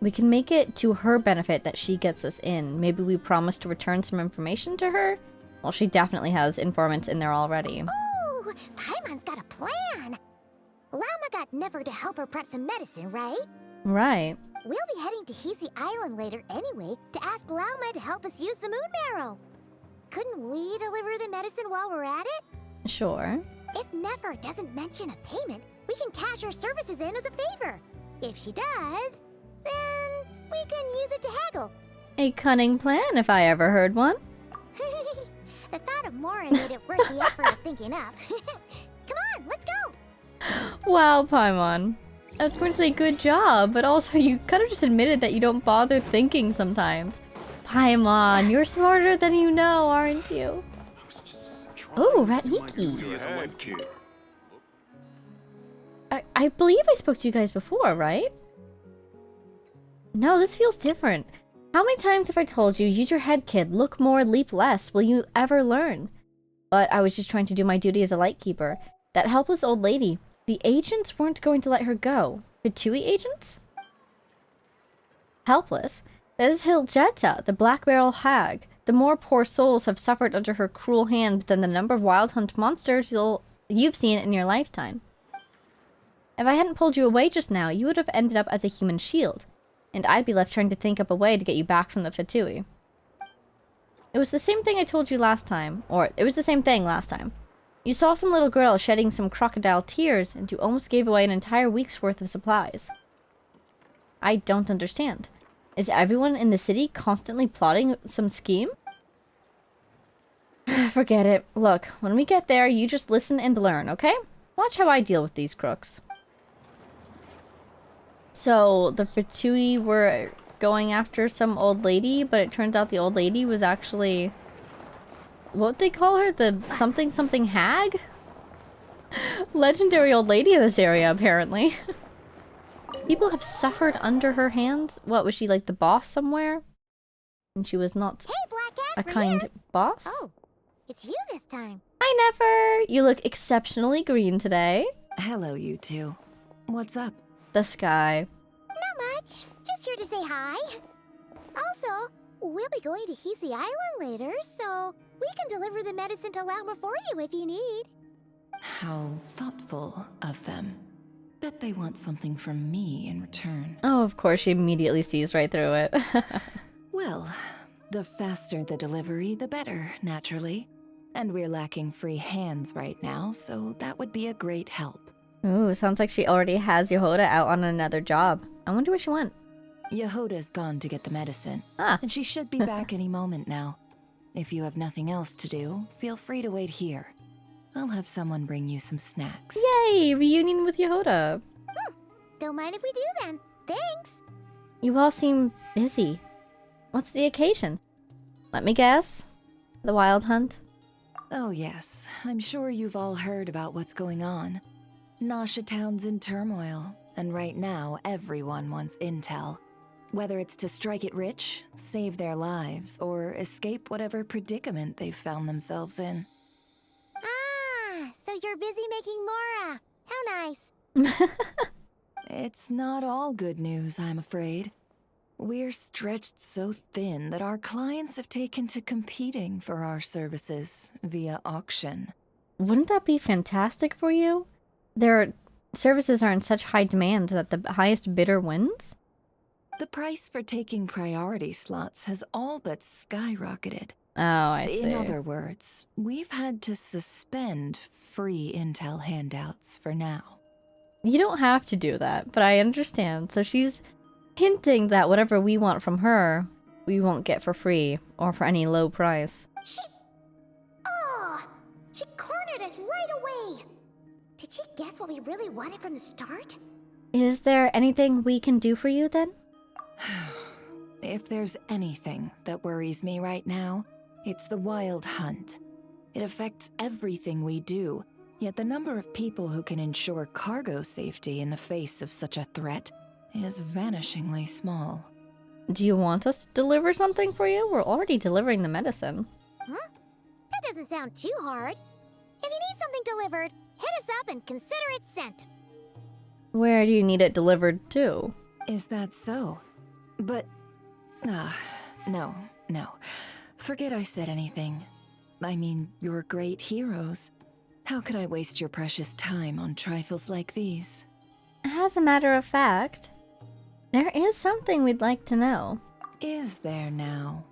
We can make it to her benefit that she gets us in. Maybe we promise to return some information to her? Well, she definitely has informants in there already. Ooh, Paimon's got a plan. Llama got Nefer to help her prep some medicine, right? Right. We'll be heading to Hisi Island later anyway to ask Llama to help us use the moon marrow. Couldn't we deliver the medicine while we're at it? Sure. If Nefer doesn't mention a payment, we can cash our services in as a favor. If she does, then we can use it to haggle. A cunning plan, if I ever heard one. The thought of Mora made it worth the effort of thinking up. Come on, let's go! Wow, Paimon. I was going to say good job, but also you kind of just admitted that you don't bother thinking sometimes. Paimon, you're smarter than you know, aren't you? Ooh, Ratniki. I believe I spoke to you guys before, right? No, this feels different. How many times have I told you, use your head, kid, look more, leap less, will you ever learn? But I was just trying to do my duty as a lightkeeper. That helpless old lady, the agents weren't going to let her go. Fatui agents? Helpless? That is Hiljeta, the Black Barrel Hag. The more poor souls have suffered under her cruel hand than the number of wild hunt monsters you've seen in your lifetime. If I hadn't pulled you away just now, you would have ended up as a human shield. And I'd be left trying to think up a way to get you back from the Fatui. It was the same thing I told you last time. Or, it was the same thing last time. You saw some little girl shedding some crocodile tears, and you almost gave away an entire week's worth of supplies. I don't understand. Is everyone in the city constantly plotting some scheme? Forget it. Look, when we get there, you just listen and learn, okay? Watch how I deal with these crooks. So, the Fatui were going after some old lady, but it turns out the old lady was actually... what would they call her? The something hag? Legendary old lady in this area, apparently. People have suffered under her hands. What, was she like the boss somewhere? And she was not a kind boss? Oh, it's you this time. Hi, Nefer! You look exceptionally green today. Hello, you two. What's up? The sky. Not much. Just here to say hi. Also, we'll be going to Hisi Island later, so we can deliver the medicine to Llama for you if you need. How thoughtful of them. Bet they want something from me in return. Oh, of course, she immediately sees right through it. Well, The faster the delivery, the better, naturally. And we're lacking free hands right now, so that would be a great help. Ooh, sounds like she already has Yehoda out on another job. I wonder where she went. Yehoda's gone to get the medicine, Ah. and she should be back any moment now. If you have nothing else to do, feel free to wait here. I'll have someone bring you some snacks. Yay! Reunion with Yehoda. Don't mind if we do then. Thanks. You all seem busy. What's the occasion? Let me guess. The Wild Hunt? Oh yes, I'm sure you've all heard about what's going on. Nasha Town's in turmoil, and right now everyone wants intel. Whether it's to strike it rich, save their lives, or escape whatever predicament they've found themselves in. Ah, so you're busy making Mora. How nice. It's not all good news, I'm afraid. We're stretched so thin that our clients have taken to competing for our services via auction. Wouldn't that be fantastic for you? Their services are in such high demand that the highest bidder wins? The price for taking priority slots has all but skyrocketed. Oh, I see. In other words, we've had to suspend free intel handouts for now. You don't have to do that, but I understand. So she's hinting that whatever we want from her, we won't get for free or for any low price. She cornered us right away. Did she guess what we really wanted from the start? Is there anything we can do for you then? If there's anything that worries me right now, it's the Wild Hunt. It affects everything we do, yet the number of people who can ensure cargo safety in the face of such a threat is vanishingly small. Do you want us to deliver something for you? We're already delivering the medicine. Huh? That doesn't sound too hard. If you need something delivered, hit us up and consider it sent. Where do you need it delivered to? Is that so? But... no. Forget I said anything. I mean, you're great heroes. How could I waste your precious time on trifles like these? As a matter of fact, there is something we'd like to know. Is there now?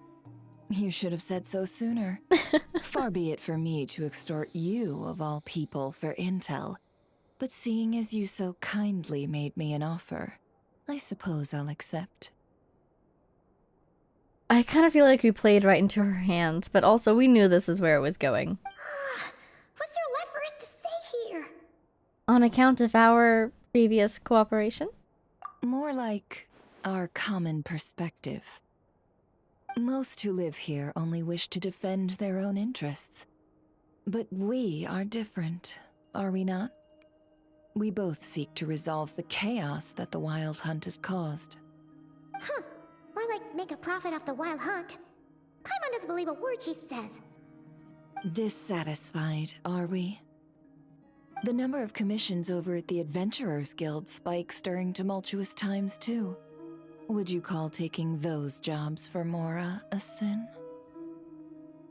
You should have said so sooner. Far be it for me to extort you, of all people, for intel. But seeing as you so kindly made me an offer, I suppose I'll accept. I kind of feel like we played right into her hands, but also we knew this is where it was going. What's there left for us to say here? On account of our previous cooperation? More like our common perspective. Most who live here only wish to defend their own interests. But we are different, are we not? We both seek to resolve the chaos that the Wild Hunt has caused. Huh. More like make a profit off the Wild Hunt. Paimon doesn't believe a word she says. Dissatisfied, are we? The number of commissions over at the Adventurers Guild spikes during tumultuous times, too. Would you call taking those jobs for Mora a sin?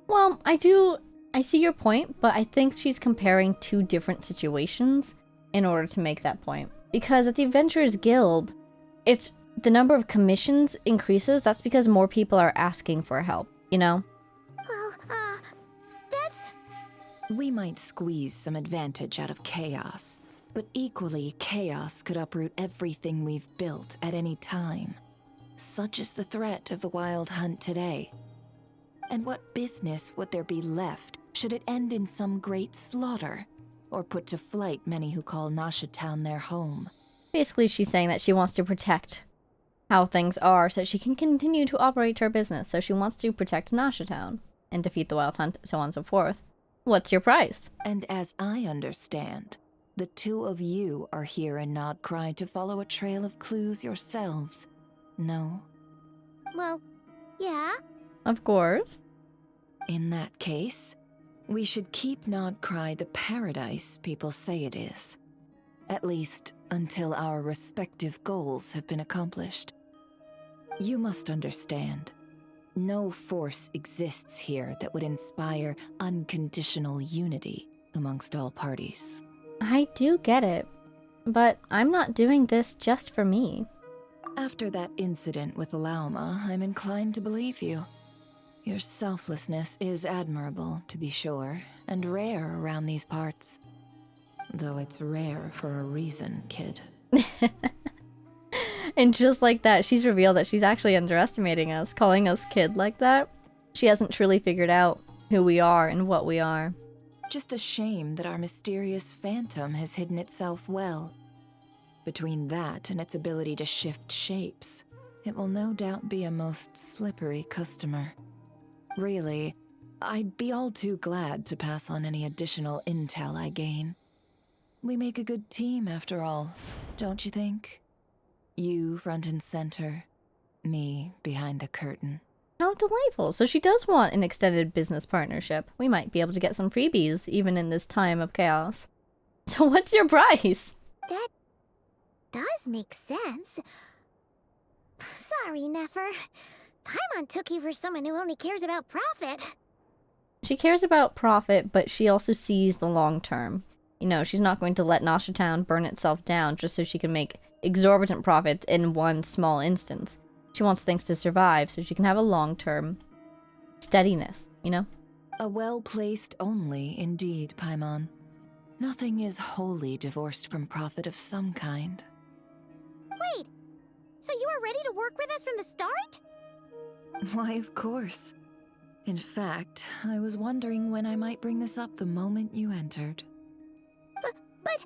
Well, I see your point, but I think she's comparing two different situations in order to make that point. Because at the Adventurers Guild, if the number of commissions increases, that's because more people are asking for help, you know? Well, that's... We might squeeze some advantage out of chaos, but equally, chaos could uproot everything we've built at any time. Such is the threat of the Wild Hunt today. And what business would there be left should it end in some great slaughter, or put to flight many who call Nasha Town their home? Basically, she's saying that she wants to protect how things are so she can continue to operate her business. So she wants to protect Nasha Town and defeat the Wild Hunt, so on and so forth. What's your price? And as I understand, the two of you are here in Nodcry to follow a trail of clues yourselves. No? Well, yeah. Of course. In that case, we should keep Nodcry the paradise people say it is. At least, until our respective goals have been accomplished. You must understand, no force exists here that would inspire unconditional unity amongst all parties. I do get it, but I'm not doing this just for me. After that incident with Lauma, I'm inclined to believe you. Your selflessness is admirable, to be sure, and rare around these parts. Though it's rare for a reason, kid. And just like that, she's revealed that she's actually underestimating us, calling us kid like that. She hasn't truly figured out who we are and what we are. Just a shame that our mysterious phantom has hidden itself well. Between that and its ability to shift shapes, it will no doubt be a most slippery customer. Really, I'd be all too glad to pass on any additional intel I gain. We make a good team, after all, don't you think? You front and center, me behind the curtain. How delightful. So she does want an extended business partnership. We might be able to get some freebies, even in this time of chaos. So what's your price? That does make sense. Sorry, Nefer. Paimon took you for someone who only cares about profit. She cares about profit, but she also sees the long term. You know, she's not going to let Nasha Town burn itself down just so she can make exorbitant profits in one small instance. She wants things to survive so she can have a long-term steadiness, you know? A well-placed only, indeed, Paimon. Nothing is wholly divorced from profit of some kind. Wait, so you were ready to work with us from the start? Why, of course. In fact, I was wondering when I might bring this up the moment you entered. But...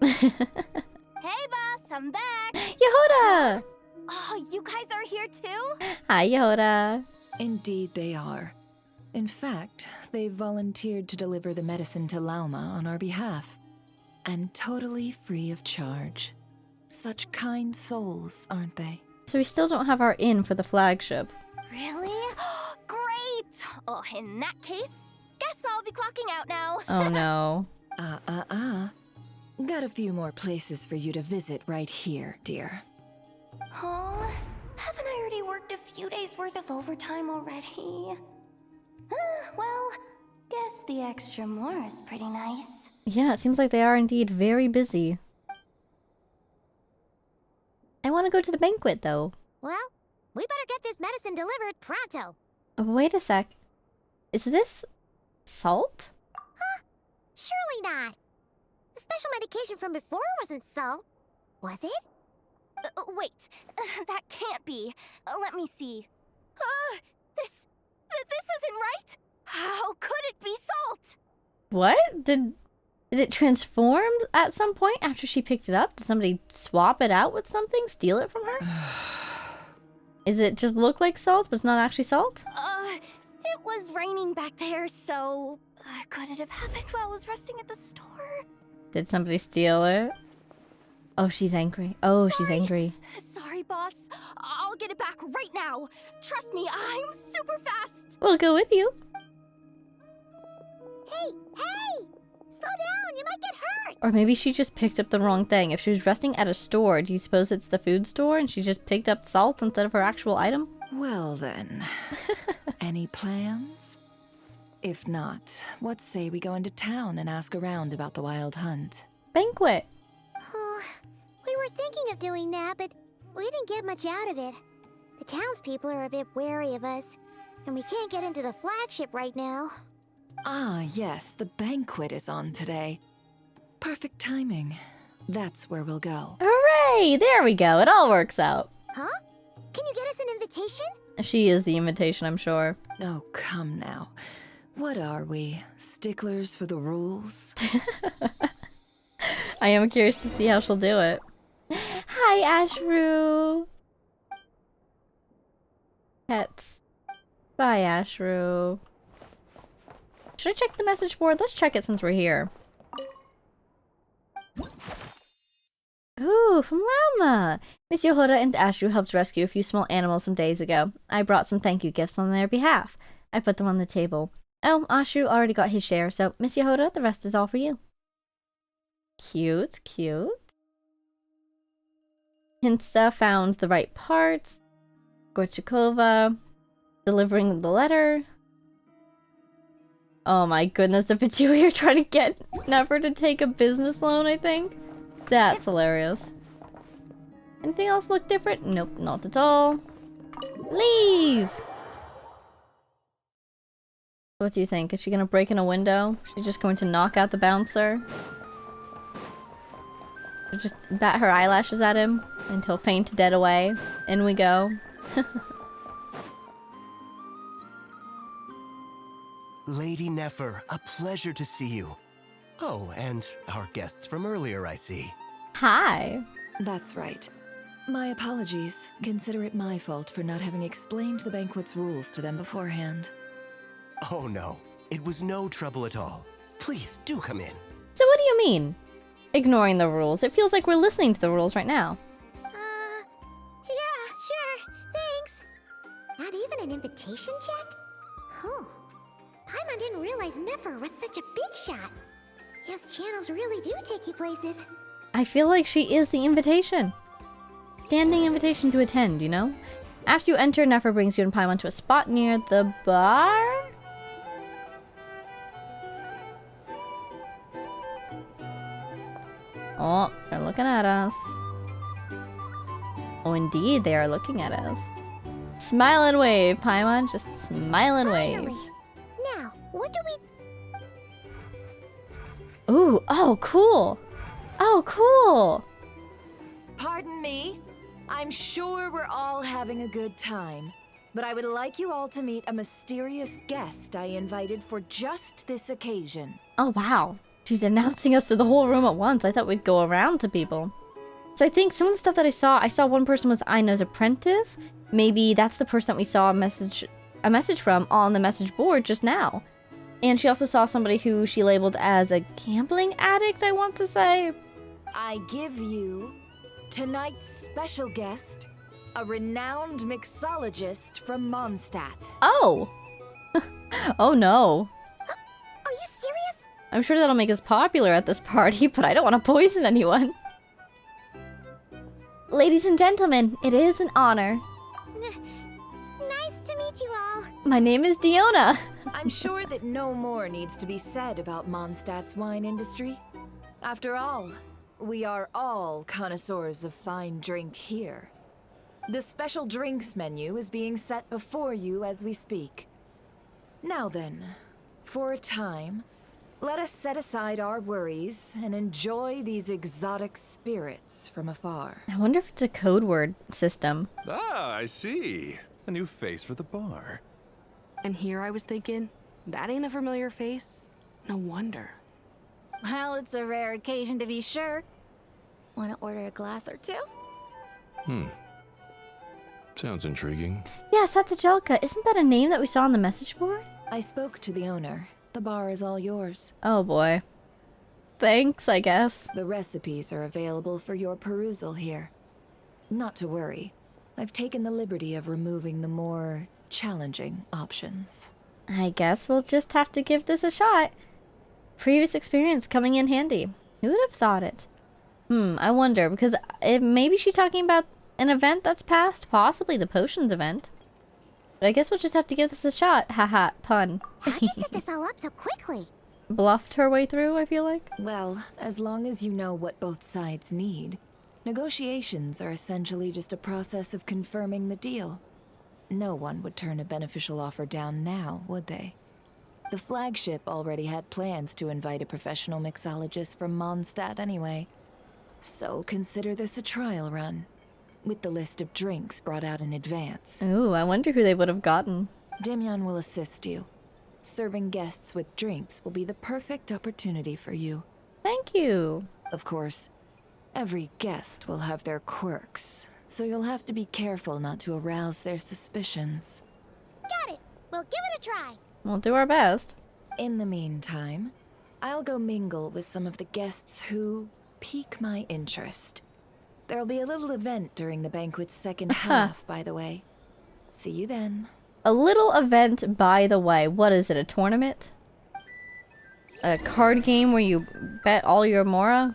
Hey, boss, I'm back! Yehoda! Oh, you guys are here too? Hi, Yehoda. Indeed they are. In fact, they've volunteered to deliver the medicine to Lauma on our behalf. And totally free of charge. Such kind souls, aren't they? So we still don't have our inn for the flagship. Really? Great! Oh, in that case, guess I'll be clocking out now. Oh no. Got a few more places for you to visit right here, dear. Oh, haven't I already worked a few days worth of overtime already? Well, guess the extra more is pretty nice. Yeah, it seems like they are indeed very busy. I want to go to the banquet, though. Well, we better get this medicine delivered pronto. Wait a sec. Is this salt? Huh? Surely not. The special medication from before wasn't salt, was it? Wait, that can't be. Let me see. This isn't right. How could it be salt? What? Did it transform at some point after she picked it up? Did somebody swap it out with something? Steal it from her? Is it just look like salt, but it's not actually salt? It was raining back there, so... could it have happened while I was resting at the store? Did somebody steal it? Oh, she's angry. Oh, she's Sorry. angry. Sorry, boss. I'll get it back right now. Trust me, I'm super fast. We'll go with you. Hey! Slow down, you might get hurt! Or maybe she just picked up the wrong thing. If she was resting at a store, do you suppose it's the food store and she just picked up salt instead of her actual item? Well then, any plans? If not, what say we go into town and ask around about the wild hunt? Banquet. Oh, we were thinking of doing that, but we didn't get much out of it. The townspeople are a bit wary of us, and we can't get into the flagship right now. Ah, yes, the banquet is on today. Perfect timing. That's where we'll go. Hooray! There we go. It all works out. Huh? Can you get us an invitation? She is the invitation, I'm sure. Oh, come now. What are we? Sticklers for the rules? I am curious to see how she'll do it. Hi, Ashru. Pets. Bye, Ashru. Should I check the message board? Let's check it since we're here. Ooh, from Lauma! Miss Yehoda and Ashru helped rescue a few small animals some days ago. I brought some thank you gifts on their behalf. I put them on the table. Oh, Ashru already got his share, so Miss Yehoda, the rest is all for you. Cute, cute. Hinsta found the right parts. Gorchakova delivering the letter. Oh my goodness, the Petui are trying to get Nefer to take a business loan, I think. That's hilarious. Anything else look different? Nope, not at all. Leave! What do you think? Is she gonna break in a window? She's just going to knock out the bouncer? Or just bat her eyelashes at him until faint dead away. In we go. Lady Nefer, a pleasure to see you. Oh, and our guests from earlier, I see. Hi. That's right. My apologies. Consider it my fault for not having explained the banquet's rules to them beforehand. Oh no, it was no trouble at all. Please, do come in. So what do you mean? Ignoring the rules? It feels like we're listening to the rules right now. Yeah, sure. Thanks. Not even an invitation check? Oh. Paimon didn't realize Nefer was such a big shot. His channels really do take you places. I feel like she is the invitation. Standing invitation to attend, you know? After you enter, Nefer brings you and Paimon to a spot near the bar? Oh, they're looking at us. Oh, indeed, they are looking at us. Smile and wave, Paimon. Just smile and wave. Finally. Now, what do we... Ooh, oh, cool. Oh, cool. Pardon me? I'm sure we're all having a good time, but I would like you all to meet a mysterious guest I invited for just this occasion. Oh, wow. She's announcing us to the whole room at once. I thought we'd go around to people. So I think some of the stuff that I saw one person was Aina's apprentice. Maybe that's the person that we saw a message from on the message board just now. And she also saw somebody who she labeled as a gambling addict, I want to say. I give you tonight's special guest, a renowned mixologist from Mondstadt. Oh! Oh no. Are you serious? I'm sure that'll make us popular at this party, but I don't want to poison anyone. Ladies and gentlemen, it is an honor. Nice to meet you all. My name is Diona. I'm sure that no more needs to be said about Mondstadt's wine industry. After all, we are all connoisseurs of fine drink here. The special drinks menu is being set before you as we speak. Now then, for a time, let us set aside our worries and enjoy these exotic spirits from afar. I wonder if it's a code word system. Ah, I see. A new face for the bar. And here I was thinking, that ain't a familiar face. No wonder. Well, it's a rare occasion to be sure. Want to order a glass or two? Sounds intriguing. Yes, that's Angelica. Isn't that a name that we saw on the message board? I spoke to the owner. The bar is all yours. Oh boy. Thanks, I guess. The recipes are available for your perusal here. Not to worry. I've taken the liberty of removing the more challenging options. I guess we'll just have to give this a shot. Previous experience coming in handy. Who would have thought it? I wonder, because maybe she's talking about an event that's past, possibly the potions event. But I guess we'll just have to give this a shot. Haha, pun. How'd you set this all up so quickly? Bluffed her way through, I feel like. Well, as long as you know what both sides need, negotiations are essentially just a process of confirming the deal. No one would turn a beneficial offer down now, would they? The flagship already had plans to invite a professional mixologist from Mondstadt anyway. So consider this a trial run, with the list of drinks brought out in advance. Ooh, I wonder who they would have gotten. Demyon will assist you. Serving guests with drinks will be the perfect opportunity for you. Thank you. Of course, every guest will have their quirks, so you'll have to be careful not to arouse their suspicions. Got it. We'll give it a try. We'll do our best. In the meantime, I'll go mingle with some of the guests who pique my interest. There'll be a little event during the banquet's second half, by the way. See you then. A little event, by the way. What is it, a tournament? A card game where you bet all your Mora?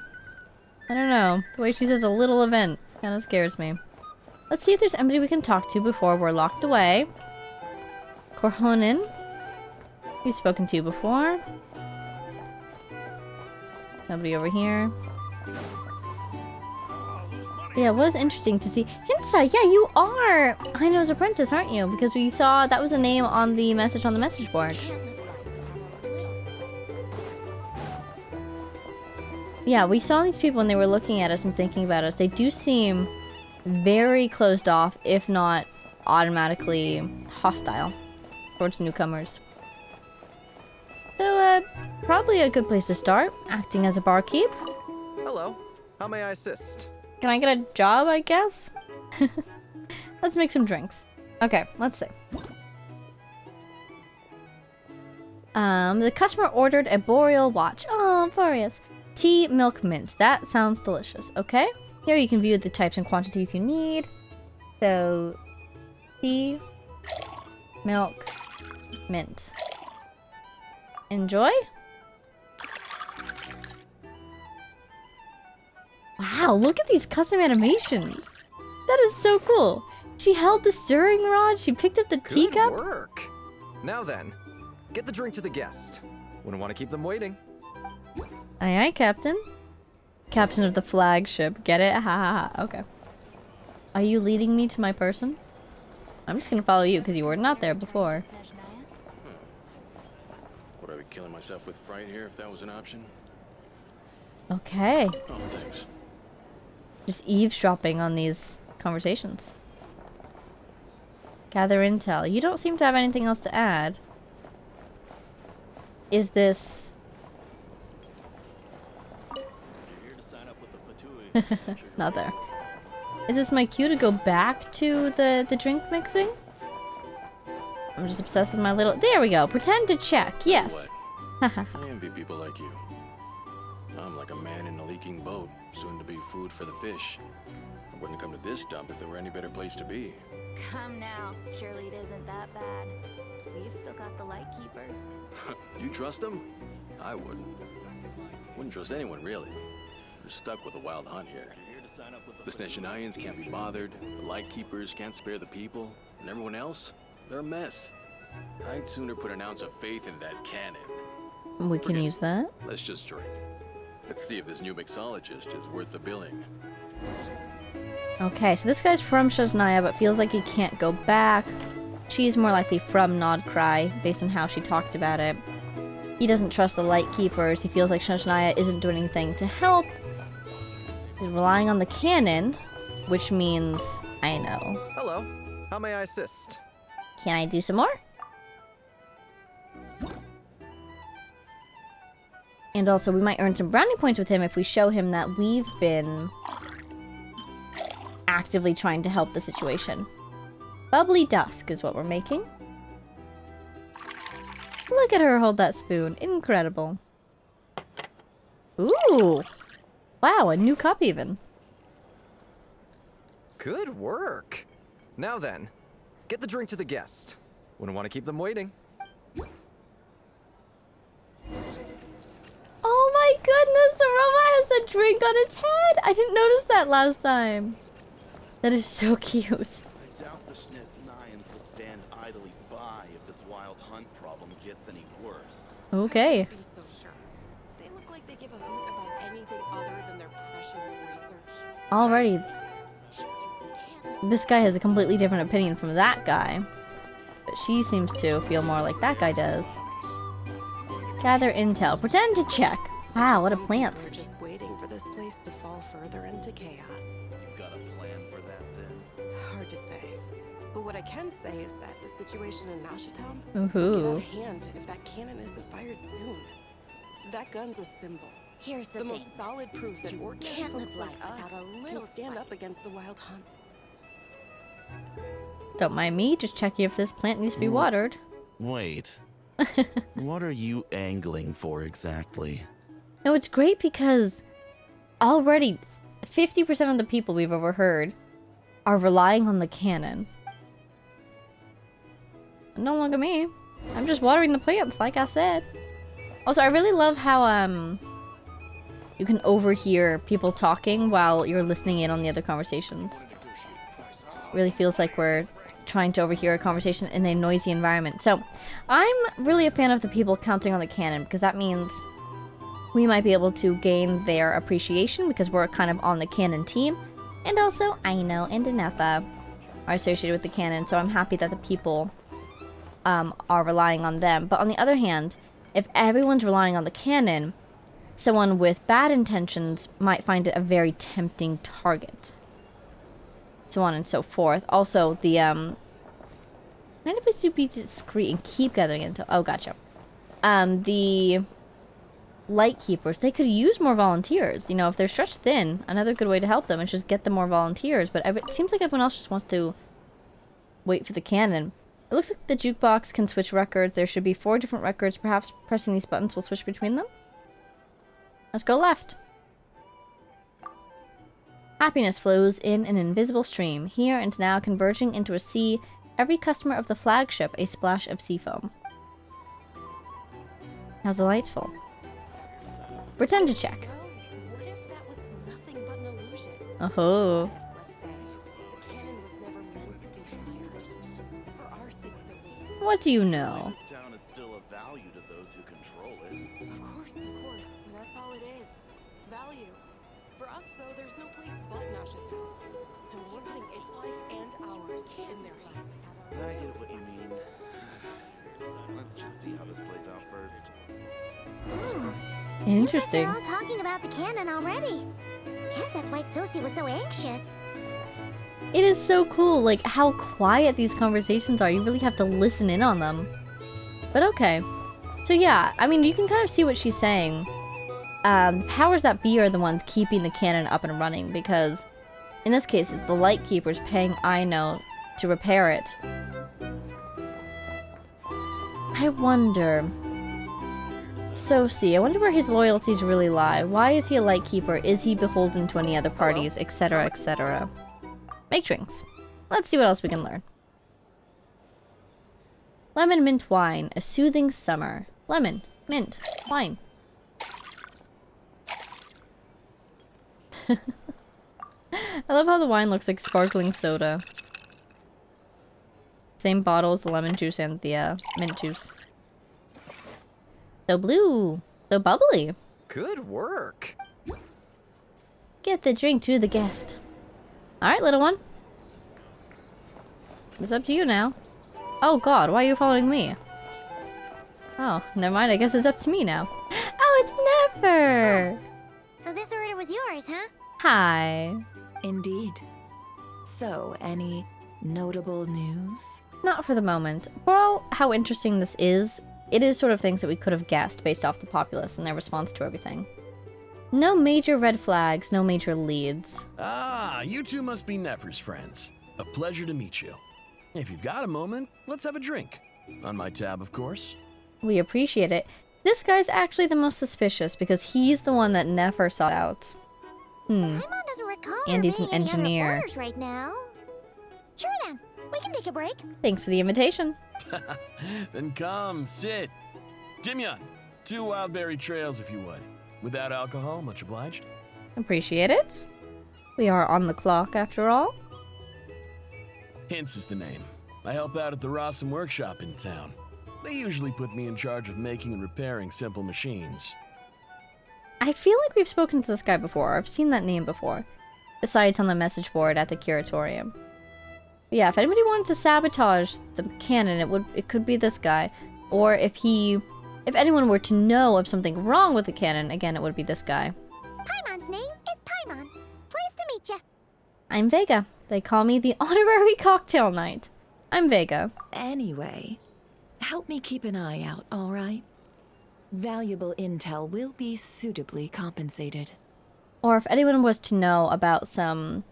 I don't know. The way she says a little event kind of scares me. Let's see if there's anybody we can talk to before we're locked away. Korhonen. We've spoken to before. Nobody over here. Yeah, it was interesting to see. Hinsa, yeah, you are Aino's apprentice, aren't you? Because we saw that was a name on the message board. Can't lose yeah, we saw these people and they were looking at us and thinking about us. They do seem very closed off, if not automatically hostile towards newcomers. So, probably a good place to start, acting as a barkeep. Hello. How may I assist? Can I get a job, I guess? Let's make some drinks. Okay, let's see. The customer ordered a boreal watch. Oh, Boreas. Tea, milk, mint. That sounds delicious. Okay. Here you can view the types and quantities you need. So, tea, milk, mint. Enjoy. Wow, look at these custom animations. That is so cool. She held the stirring rod. She picked up the teacup. Good work. Now then, get the drink to the guest. Wouldn't want to keep them waiting. Aye, aye, Captain. Captain of the flagship. Get it? Ha ha ha. Okay. Are you leading me to my person? I'm just gonna follow you because you were not there before. Would I be killing myself with fright here if that was an option? Okay. Oh, thanks. Just eavesdropping on these conversations. Gather intel. You don't seem to have anything else to add. Is this... Not there. Is this my cue to go back to the drink mixing? I'm just obsessed with my little... There we go. Pretend to check. Yes. I envy people like you. I'm like a man in a leaking boat, soon to be food for the fish. I wouldn't come to this dump if there were any better place to be. Come now. Surely it isn't that bad. We've still got the light keepers. You trust them? I wouldn't. Wouldn't trust anyone, really. We're stuck with a wild hunt here. The Sneshanians can't be bothered, the light keepers can't spare the people, and everyone else, they're a mess. I'd sooner put an ounce of faith in that cannon. We can use that. Let's just drink. Let's see if this new mixologist is worth the billing. Okay, so this guy's from Shasnaya, but feels like he can't go back. She's more likely from Nodcry, based on how she talked about it. He doesn't trust the light keepers. He feels like Shasnaya isn't doing anything to help. He's relying on the cannon, which means I know. Hello. How may I assist? Can I do some more? And also, we might earn some brownie points with him if we show him that we've been actively trying to help the situation. Bubbly Dusk is what we're making. Look at her hold that spoon. Incredible. Ooh. Wow, a new cup even. Good work. Now then, get the drink to the guest. Wouldn't want to keep them waiting. Oh my goodness, the robot has the drink on its head! I didn't notice that last time. That is so cute. I doubt the Sneshanians will stand idly by if this wild hunt problem gets any worse. Okay. Be so sure. They look like they give a hoot about anything other than their precious research. Alrighty. This guy has a completely different opinion from that guy. But she seems to feel more like that guy does. Gather intel. Pretend to check. Wow, what a plant. We're just waiting for this place to fall further into chaos. You've got a plan for that then? Hard to say. But what I can say is that the situation in Nashitown Ooh. will get out of hand if that cannon isn't fired soon. That gun's a symbol. Here's the most solid proof that ordinary can't folks live like life us without a can little stand up spice. against the wild hunt. Don't mind me, just checking if this plant needs to be watered. Wait. What are you angling for exactly? No, it's great because already 50% of the people we've overheard are relying on the cannon. Don't look at me. I'm just watering the plants, like I said. Also, I really love how you can overhear people talking while you're listening in on the other conversations. Really feels like we're trying to overhear a conversation in a noisy environment. So, I'm really a fan of the people counting on the cannon because that means we might be able to gain their appreciation because we're kind of on the cannon team. And also, Aino and Nefer are associated with the cannon, so I'm happy that the people are relying on them. But on the other hand, if everyone's relying on the cannon, someone with bad intentions might find it a very tempting target. So on and so forth. Also, the, mind if we should be discreet and keep gathering intel? Oh, gotcha. The light keepers, they could use more volunteers. You know, if they're stretched thin, another good way to help them is just get them more volunteers. But it seems like everyone else just wants to wait for the cannon. It looks like the jukebox can switch records. There should be 4 different records. Perhaps pressing these buttons will switch between them. Let's go left. Happiness flows in an invisible stream, here and now converging into a sea. Every customer of the flagship, a splash of sea foam. How delightful. Pretend to check. What if that was nothing but an illusion? Oh. Let's say the cannon was never meant to be fired. For our sakes at least. What do you know? This town is still of value to those who control it. Of course, but that's all it is. Value. For us, though, there's no place but Nashatel. And we're putting its life and ours in their hands. I get what you mean. Let's just see how this plays out first. Interesting. They're all talking about the cannon already. Guess that's why Sosie was so anxious. It is so cool, like, how quiet these conversations are. You really have to listen in on them. But okay. So yeah, I mean, you can kind of see what she's saying. Powers that be are the ones keeping the cannon up and running, because in this case, it's the light keepers paying Aino to repair it. I wonder... Sosie, I wonder where his loyalties really lie. Why is he a light keeper? Is he beholden to any other parties, etc., etc.? Make drinks. Let's see what else we can learn. Lemon mint wine, a soothing summer. Lemon, mint, wine. I love how the wine looks like sparkling soda. Same bottle as the lemon juice and the mint juice. So blue, so bubbly. Good work. Get the drink to the guest. Alright, little one. It's up to you now. Oh god, why are you following me? Oh, never mind, I guess it's up to me now. Oh, it's Nefer! So this order was yours, huh? Hi. Indeed. So, any notable news? Not for the moment. For all how interesting this is, it is sort of things that we could have guessed based off the populace and their response to everything. No major red flags, no major leads. Ah, you two must be Nefer's friends. A pleasure to meet you. If you've got a moment, let's have a drink. On my tab, of course. We appreciate it. This guy's actually the most suspicious because he's the one that Nefer sought out. Paimon doesn't recall And he's an any other engineer. orders right now. Sure then, we can take a break. Thanks for the invitation. Then come, sit. Timyon, 2 wildberry trails if you would. Without alcohol, much obliged. Appreciate it. We are on the clock after all. Hints is the name. I help out at the Rossum workshop in town. They usually put me in charge of making and repairing simple machines. I feel like we've spoken to this guy before. I've seen that name before. Besides on the message board at the curatorium. But yeah, if anybody wanted to sabotage the cannon, it could be this guy. Or if anyone were to know of something wrong with the cannon, again, it would be this guy. Paimon's name is Paimon. Pleased to meet you. I'm Vega. They call me the Honorary Cocktail Knight. I'm Vega. Anyway, help me keep an eye out, all right? Valuable intel will be suitably compensated. Or if anyone was to know about some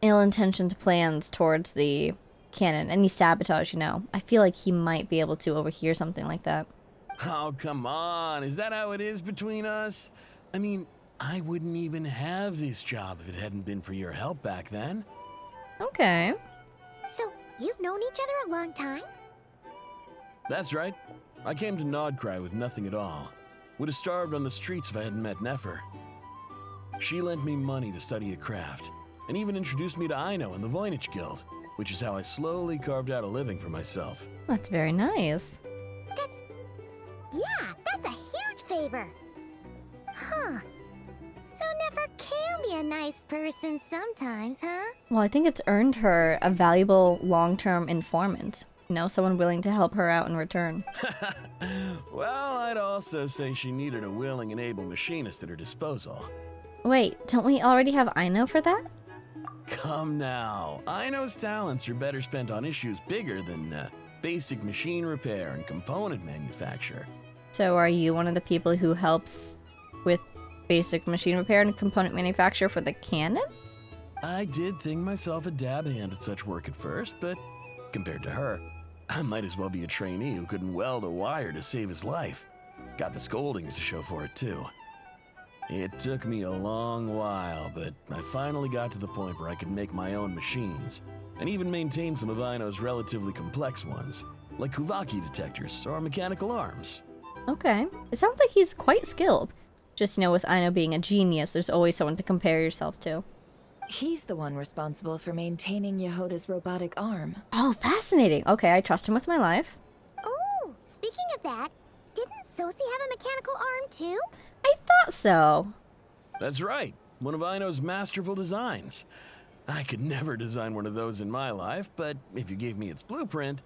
ill-intentioned plans towards the cannon, any sabotage, you know, I feel like he might be able to overhear something like that. Oh, come on. Is that how it is between us? I mean, I wouldn't even have this job if it hadn't been for your help back then. Okay. So, you've known each other a long time? That's right. I came to Nodcry with nothing at all. Would have starved on the streets if I hadn't met Nefer. She lent me money to study a craft, and even introduced me to Aino and the Voynich Guild, which is how I slowly carved out a living for myself. That's very nice. That's a huge favor. Huh. So Nefer can be a nice person sometimes, huh? Well, I think it's earned her a valuable long-term informant. You know, someone willing to help her out in return. Well, I'd also say she needed a willing and able machinist at her disposal. Wait, don't we already have Aino for that? Come now. Aino's talents are better spent on issues bigger than basic machine repair and component manufacture. So are you one of the people who helps with basic machine repair and component manufacture for the cannon? I did think myself a dab hand at such work at first, but compared to her, I might as well be a trainee who couldn't weld a wire to save his life. Got the scoldings to show for it, too. It took me a long while, but I finally got to the point where I could make my own machines, and even maintain some of Aino's relatively complex ones, like Kuvaki detectors or mechanical arms. Okay. It sounds like he's quite skilled. Just, you know, with Aino being a genius, there's always someone to compare yourself to. He's the one responsible for maintaining Yehoda's robotic arm. Oh, fascinating. Okay, I trust him with my life. Oh, speaking of that, didn't Sosi have a mechanical arm too? I thought so. That's right, one of Aino's masterful designs. I could never design one of those in my life, but if you gave me its blueprint,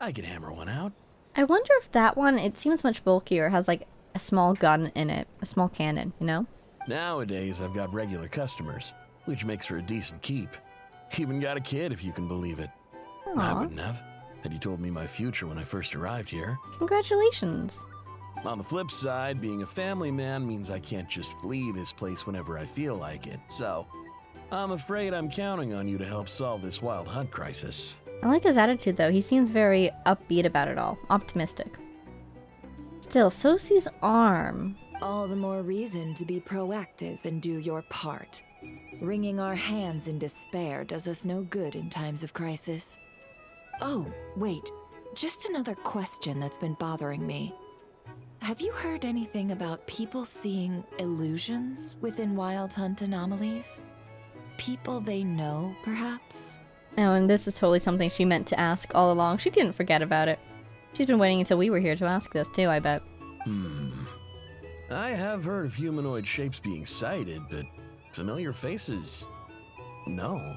I could hammer one out. I wonder if that one, it seems much bulkier, has like a small gun in it, a small cannon, you know? Nowadays, I've got regular customers, which makes for a decent keep. Even got a kid, if you can believe it. Aww. I wouldn't have, had you told me my future when I first arrived here. Congratulations. On the flip side, being a family man means I can't just flee this place whenever I feel like it, so I'm afraid I'm counting on you to help solve this wild hunt crisis. I like his attitude, though. He seems very upbeat about it all. Optimistic. Still, Sosi's arm. All the more reason to be proactive and do your part. Wringing our hands in despair does us no good in times of crisis. Oh, wait. Just another question that's been bothering me. Have you heard anything about people seeing illusions within Wild Hunt anomalies? People they know, perhaps? Oh, and this is totally something she meant to ask all along. She didn't forget about it. She's been waiting until we were here to ask this, too, I bet. I have heard of humanoid shapes being sighted, but familiar faces? No.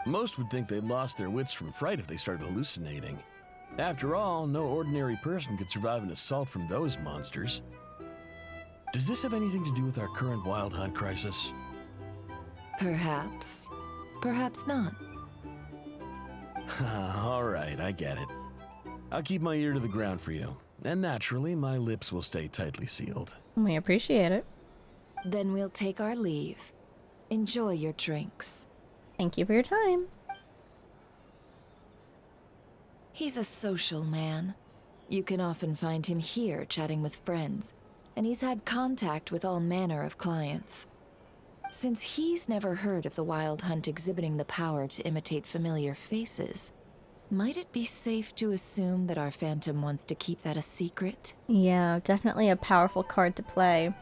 Most would think they'd lost their wits from fright if they started hallucinating. After all, no ordinary person could survive an assault from those monsters. Does this have anything to do with our current wild hunt crisis? Perhaps. Perhaps not. All right, I get it. I'll keep my ear to the ground for you. And naturally, my lips will stay tightly sealed. We appreciate it. Then we'll take our leave. Enjoy your drinks. Thank you for your time. He's a social man. You can often find him here chatting with friends, and he's had contact with all manner of clients. Since he's never heard of the Wild Hunt exhibiting the power to imitate familiar faces, might it be safe to assume that our Phantom wants to keep that a secret? Yeah, definitely a powerful card to play.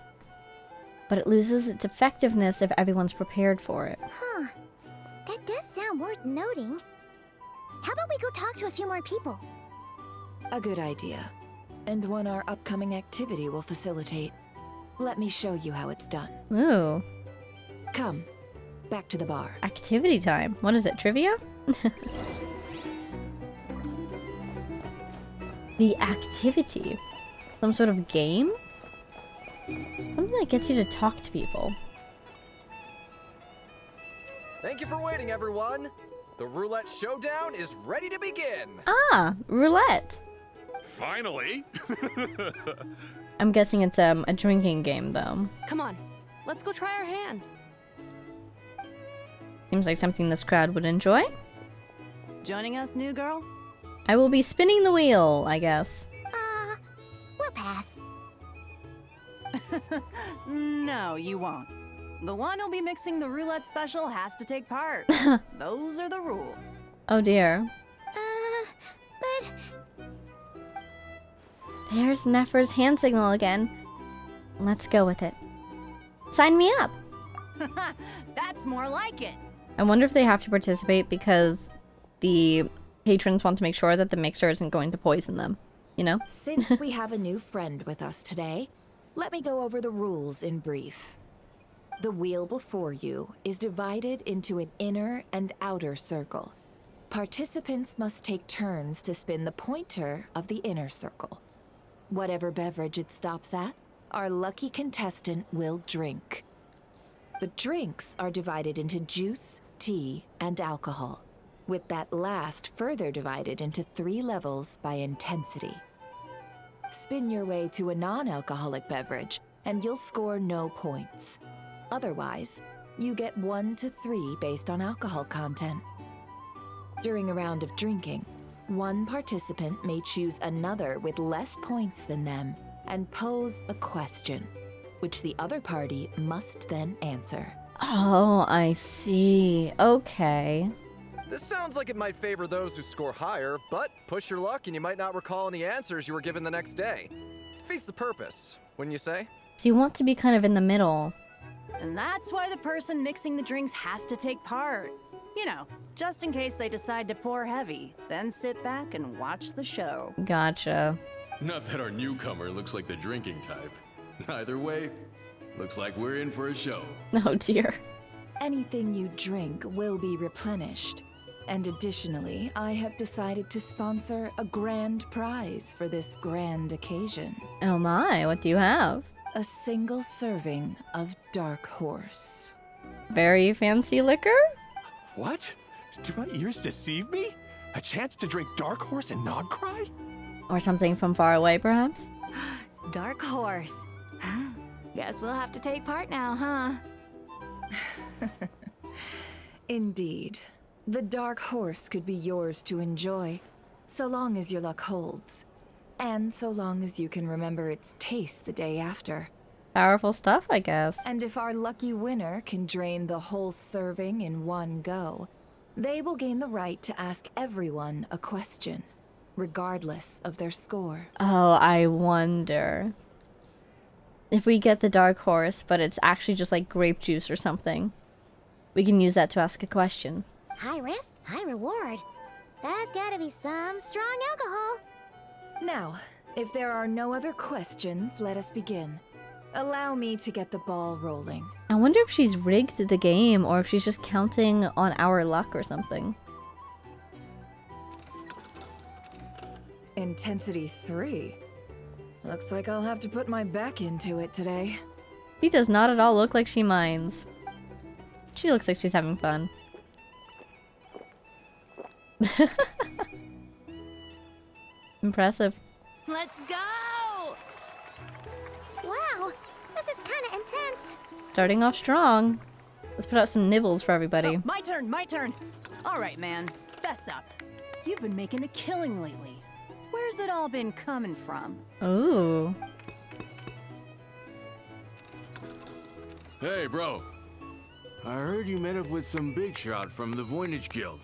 But it loses its effectiveness if everyone's prepared for it. Huh. That does sound worth noting. How about we go talk to a few more people? A good idea. And one our upcoming activity will facilitate. Let me show you how it's done. Ooh. Come, back to the bar. Activity time. What is it, trivia? The activity. Some sort of game? Something that gets you to talk to people. Thank you for waiting, everyone. The roulette showdown is ready to begin. Ah, roulette. Finally. I'm guessing it's a drinking game, though. Come on, let's go try our hand. Seems like something this crowd would enjoy. Joining us, new girl? I will be spinning the wheel, I guess. We'll pass. No, you won't. The one who'll be mixing the roulette special has to take part. Those are the rules. Oh dear. But... There's Nefer's hand signal again. Let's go with it. Sign me up. That's more like it. I wonder if they have to participate because the patrons want to make sure that the mixer isn't going to poison them, you know? Since we have a new friend with us today, let me go over the rules in brief. The wheel before you is divided into an inner and outer circle. Participants must take turns to spin the pointer of the inner circle. Whatever beverage it stops at, our lucky contestant will drink. The drinks are divided into juice, tea, and alcohol, with that last further divided into 3 levels by intensity. Spin your way to a non-alcoholic beverage, and you'll score no points. Otherwise, you get 1 to 3 based on alcohol content. During a round of drinking, one participant may choose another with less points than them and pose a question, which the other party must then answer. Oh, I see. Okay. This sounds like it might favor those who score higher, but push your luck and you might not recall any answers you were given the next day. Defeats the purpose, wouldn't you say? So you want to be kind of in the middle. And that's why the person mixing the drinks has to take part. You know, just in case they decide to pour heavy, then sit back and watch the show. Gotcha. Not that our newcomer looks like the drinking type. Either way, looks like we're in for a show. Oh dear. Anything you drink will be replenished. And additionally, I have decided to sponsor a grand prize for this grand occasion. Oh my, what do you have? A single serving of Dark Horse. Very fancy liquor? What? Do my ears deceive me? A chance to drink Dark Horse and Nod Cry? Or something from far away, perhaps? Dark Horse. Guess we'll have to take part now, huh? Indeed. The Dark Horse could be yours to enjoy, so long as your luck holds. And so long as you can remember its taste the day after. Powerful stuff, I guess. And if our lucky winner can drain the whole serving in one go, they will gain the right to ask everyone a question, regardless of their score. Oh, I wonder. If we get the Dark Horse, but it's actually just like grape juice or something, we can use that to ask a question. High risk, high reward. That's gotta be some strong alcohol. Now, if there are no other questions, let us begin. Allow me to get the ball rolling. I wonder if she's rigged the game or if she's just counting on our luck or something. Intensity 3. Looks like I'll have to put my back into it today. She does not at all look like she minds. She looks like she's having fun. Impressive. Let's go! Wow, this is kinda intense. Starting off strong. Let's put out some nibbles for everybody. Oh, my turn, my turn. All right, man. Fess up. You've been making a killing lately. Where's it all been coming from? Ooh. Hey, bro. I heard you met up with some big shot from the Voynich Guild.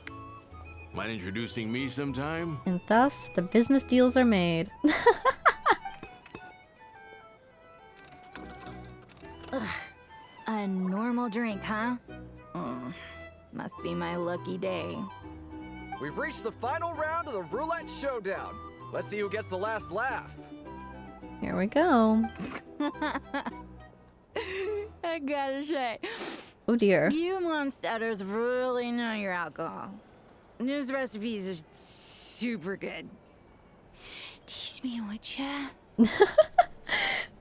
Mind introducing me sometime? And thus, the business deals are made. Ugh. A normal drink, huh? Must be my lucky day. We've reached the final round of the roulette showdown. Let's see who gets the last laugh. Here we go. I gotta say. Oh dear. You monsters really know your alcohol. These recipes are super good. Teach me, would ya?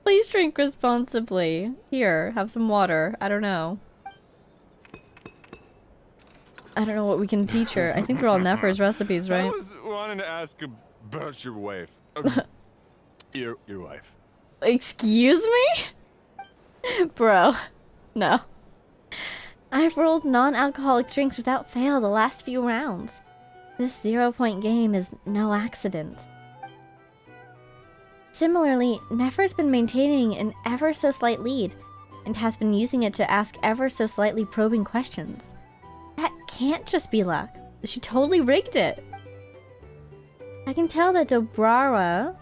Please drink responsibly. Here, have some water. I don't know. I don't know what we can teach her. I think they're all Nefer's recipes, right? I was wanting to ask about your wife. Your wife. Excuse me? Bro. No. I've rolled non-alcoholic drinks without fail the last few rounds. This 0-point game is no accident. Similarly, Nefer's been maintaining an ever so slight lead, and has been using it to ask ever so slightly probing questions. That can't just be luck. She totally rigged it. I can tell that Dobrawa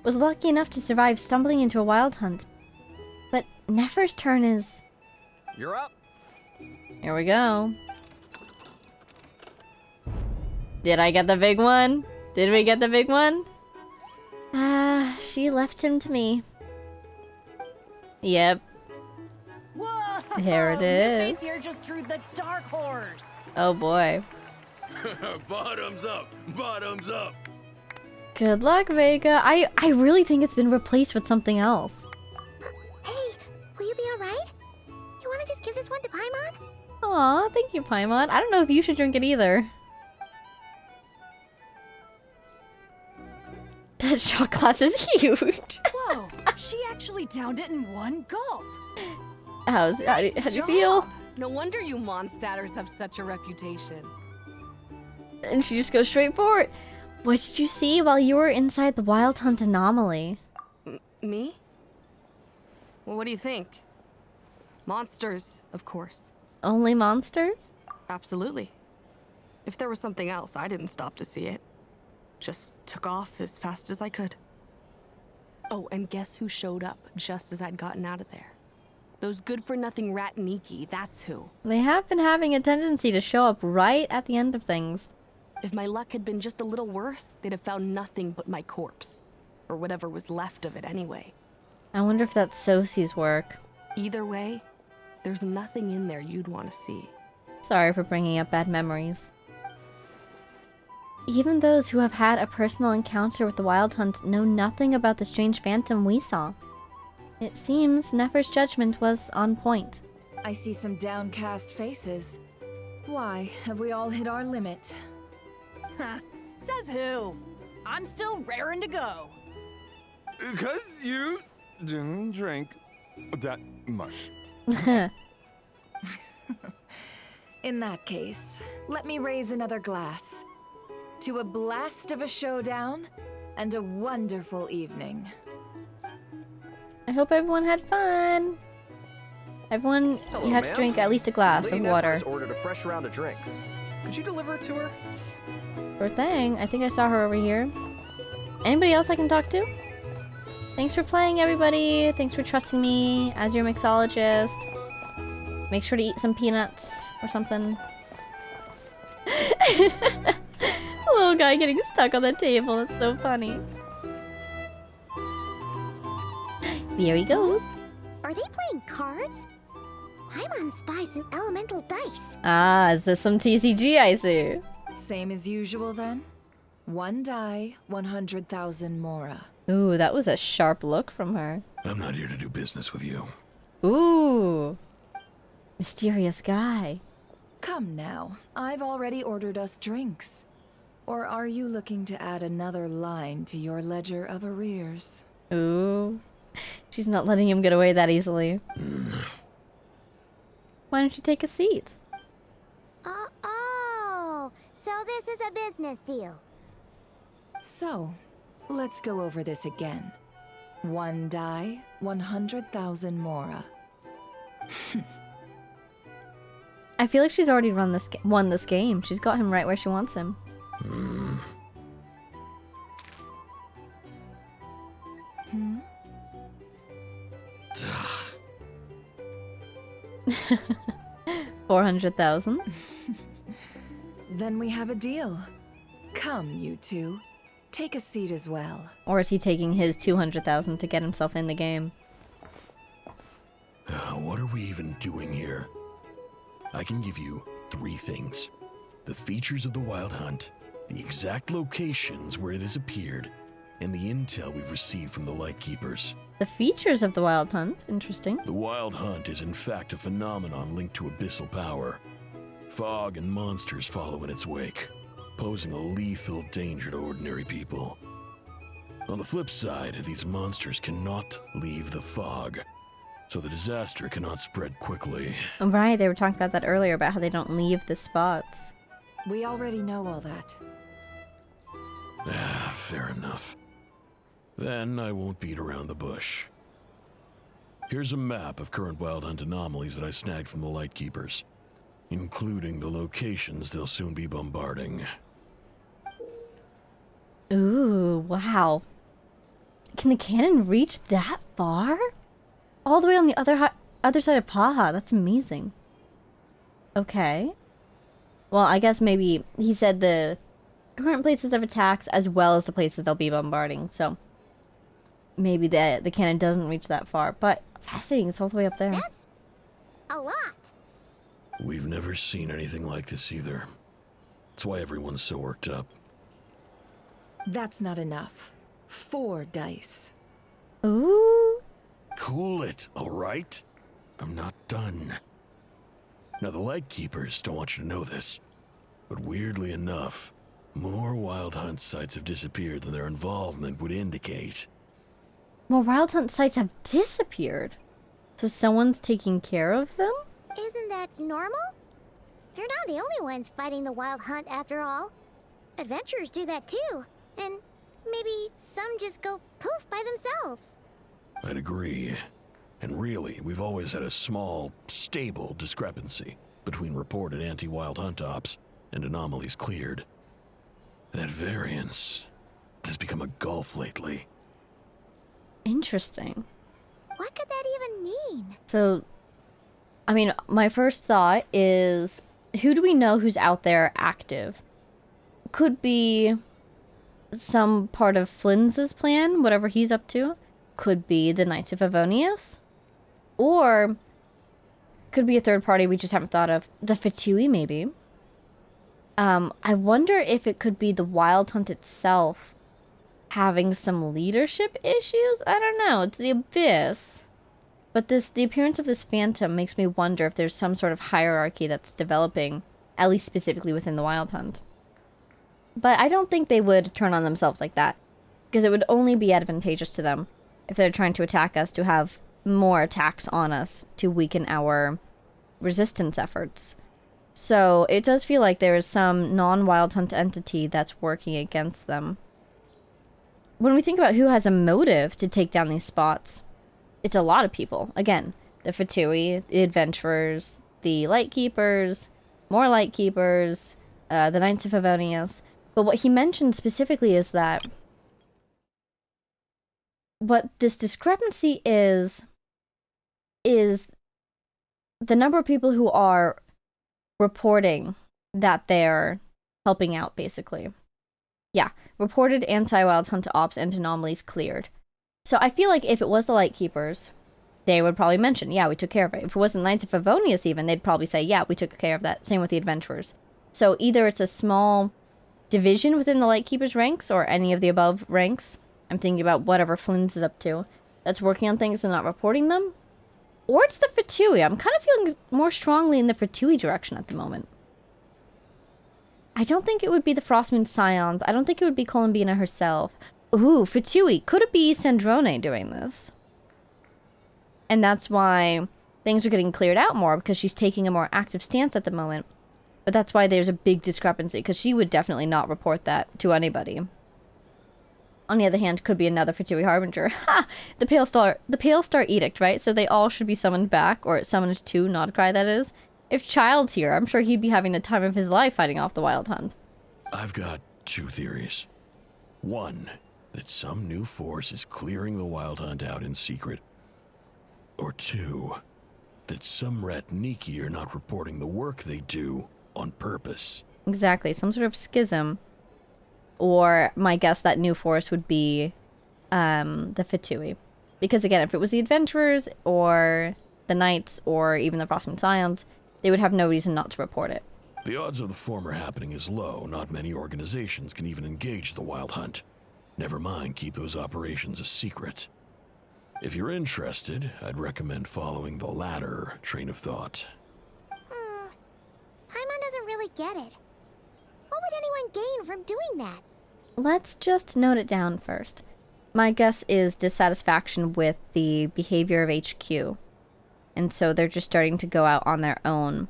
was lucky enough to survive stumbling into a wild hunt. But Nefer's turn is... You're up. Here we go. Did I get the big one? Did we get the big one? She left him to me. Yep. Whoa! Here it is. Face here just drew the dark horse. Oh boy. Bottoms up! Bottoms up! Good luck, Vega. I really think it's been replaced with something else. Hey, will you be alright? You wanna just give this one to Paimon? Aw, thank you, Paimon. I don't know if you should drink it either. That shot glass is huge. Whoa, she actually downed it in one gulp. How do you feel? No wonder you Mondstatters have such a reputation. And she just goes straight for it. What did you see while you were inside the Wild Hunt anomaly? Me? Well, what do you think? Monsters, of course. Only monsters? Absolutely. If there was something else, I didn't stop to see it. Just took off as fast as I could. Oh, and guess who showed up just as I'd gotten out of there? Those good-for-nothing Ratniki, that's who. They have been having a tendency to show up right at the end of things. If my luck had been just a little worse, they'd have found nothing but my corpse. Or whatever was left of it anyway. I wonder if that's Sosie's work. Either way, there's nothing in there you'd want to see. Sorry for bringing up bad memories. Even those who have had a personal encounter with the Wild Hunt know nothing about the strange phantom we saw. It seems Nefer's judgment was on point. I see some downcast faces. Why, have we all hit our limit? Says who? I'm still raring to go. 'Cause you didn't drink that much. In that case, let me raise another glass. To a blast of a showdown and a wonderful evening. I hope everyone had fun. Everyone, you have to drink at least a glass Lady of Nefer water. has ordered a fresh round of drinks. Could you deliver it to her? Sure thing. I think I saw her over here. Anybody else I can talk to? Thanks for playing, everybody. Thanks for trusting me as your mixologist. Make sure to eat some peanuts or something. Little guy getting stuck on the table. It's so funny. There he goes. Are they playing cards? Paimon spies some elemental dice. Ah, is this some TCG I see? Same as usual then? One die, 100,000 mora. Ooh, that was a sharp look from her. I'm not here to do business with you. Ooh. Mysterious guy. Come now, I've already ordered us drinks. Or are you looking to add another line to your ledger of arrears? Ooh. She's not letting him get away that easily. Why don't you take a seat? Oh, so this is a business deal. So, let's go over this again. One die, 100,000 mora. I feel like she's already won this game. She's got him right where she wants him. 400,000. Then we have a deal. Come, you two. Take a seat as well. Or is he taking his 200,000 to get himself in the game? What are we even doing here? I can give you 3 things. The features of the Wild Hunt, the exact locations where it has appeared, and the intel we've received from the Lightkeepers. The features of the Wild Hunt. Interesting. The Wild Hunt is in fact a phenomenon linked to abyssal power. Fog and monsters follow in its wake, posing a lethal danger to ordinary people. On the flip side, these monsters cannot leave the fog, so the disaster cannot spread quickly. Right, they were talking about that earlier, about how they don't leave the spots. We already know all that. Fair enough. Then I won't beat around the bush. Here's a map of current Wild Hunt anomalies that I snagged from the Lightkeepers, including the locations they'll soon be bombarding. Ooh, wow. Can the cannon reach that far? All the way on the other side of Paha. That's amazing. Okay. Well, I guess maybe he said the current places of attacks as well as the places they'll be bombarding. So maybe the cannon doesn't reach that far. But fascinating, it's all the way up there. A lot. We've never seen anything like this either. That's why everyone's so worked up. That's not enough. 4 dice. Ooh. Cool it, all right? I'm not done. Now, the Lightkeepers don't want you to know this, but weirdly enough, more Wild Hunt sites have disappeared than their involvement would indicate. More Wild Hunt sites have disappeared. So someone's taking care of them? Isn't that normal? They're not the only ones fighting the Wild Hunt after all. Adventurers do that too. And maybe some just go poof by themselves. I'd agree. And really, we've always had a small, stable discrepancy between reported anti-Wild Hunt ops and anomalies cleared. That variance has become a gulf lately. Interesting. What could that even mean? So, I mean, my first thought is, who do we know who's out there active? Could be some part of Flynn's plan, whatever he's up to. Could be the Knights of Avonius. Or could be a third party we just haven't thought of. The Fatui, maybe. I wonder if it could be the Wild Hunt itself having some leadership issues? I don't know. It's the Abyss. But the appearance of this phantom makes me wonder if there's some sort of hierarchy that's developing, at least specifically within the Wild Hunt. But I don't think they would turn on themselves like that, because it would only be advantageous to them if they're trying to attack us to have more attacks on us to weaken our resistance efforts. So it does feel like there is some non-Wild Hunt entity that's working against them. When we think about who has a motive to take down these spots, it's a lot of people. Again, the Fatui, the Adventurers, the Lightkeepers, more Lightkeepers, the Knights of Avonius. But what he mentioned specifically is that what this discrepancy is the number of people who are reporting that they're helping out, basically. Yeah, reported anti-Wild Hunt ops and anomalies cleared. So I feel like if it was the Lightkeepers, they would probably mention, yeah, we took care of it. If it was the Knights of Avonius even, they'd probably say, yeah, we took care of that. Same with the Adventurers. So either it's a small division within the Lightkeepers ranks, or any of the above ranks. I'm thinking about whatever Flynn's is up to, that's working on things and not reporting them. Or it's the Fatui. I'm kind of feeling more strongly in the Fatui direction at the moment. I don't think it would be the Frostmoon Scions. I don't think it would be Columbina herself. Ooh, Fatui. Could it be Sandrone doing this? And that's why things are getting cleared out more, because she's taking a more active stance at the moment. But that's why there's a big discrepancy, because she would definitely not report that to anybody. On the other hand, could be another Fatui Harbinger. Ha! The Pale Star Edict, right? So they all should be summoned back, or summoned to Nodcry, that is. If Child's here, I'm sure he'd be having the time of his life fighting off the Wild Hunt. I've got 2 theories. One, that some new force is clearing the Wild Hunt out in secret. Or 2, that some Ratniki are not reporting the work they do on purpose. Exactly, some sort of schism. Or my guess that new force would be the Fatui. Because again, if it was the Adventurers, or the Knights, or even the Frostmoon Scions, they would have no reason not to report it. The odds of the former happening is low. Not many organizations can even engage the Wild Hunt. Never mind keep those operations a secret. If you're interested, I'd recommend following the latter train of thought. Paimon doesn't really get it. What would anyone gain from doing that? Let's just note it down first. My guess is dissatisfaction with the behavior of HQ. And so they're just starting to go out on their own.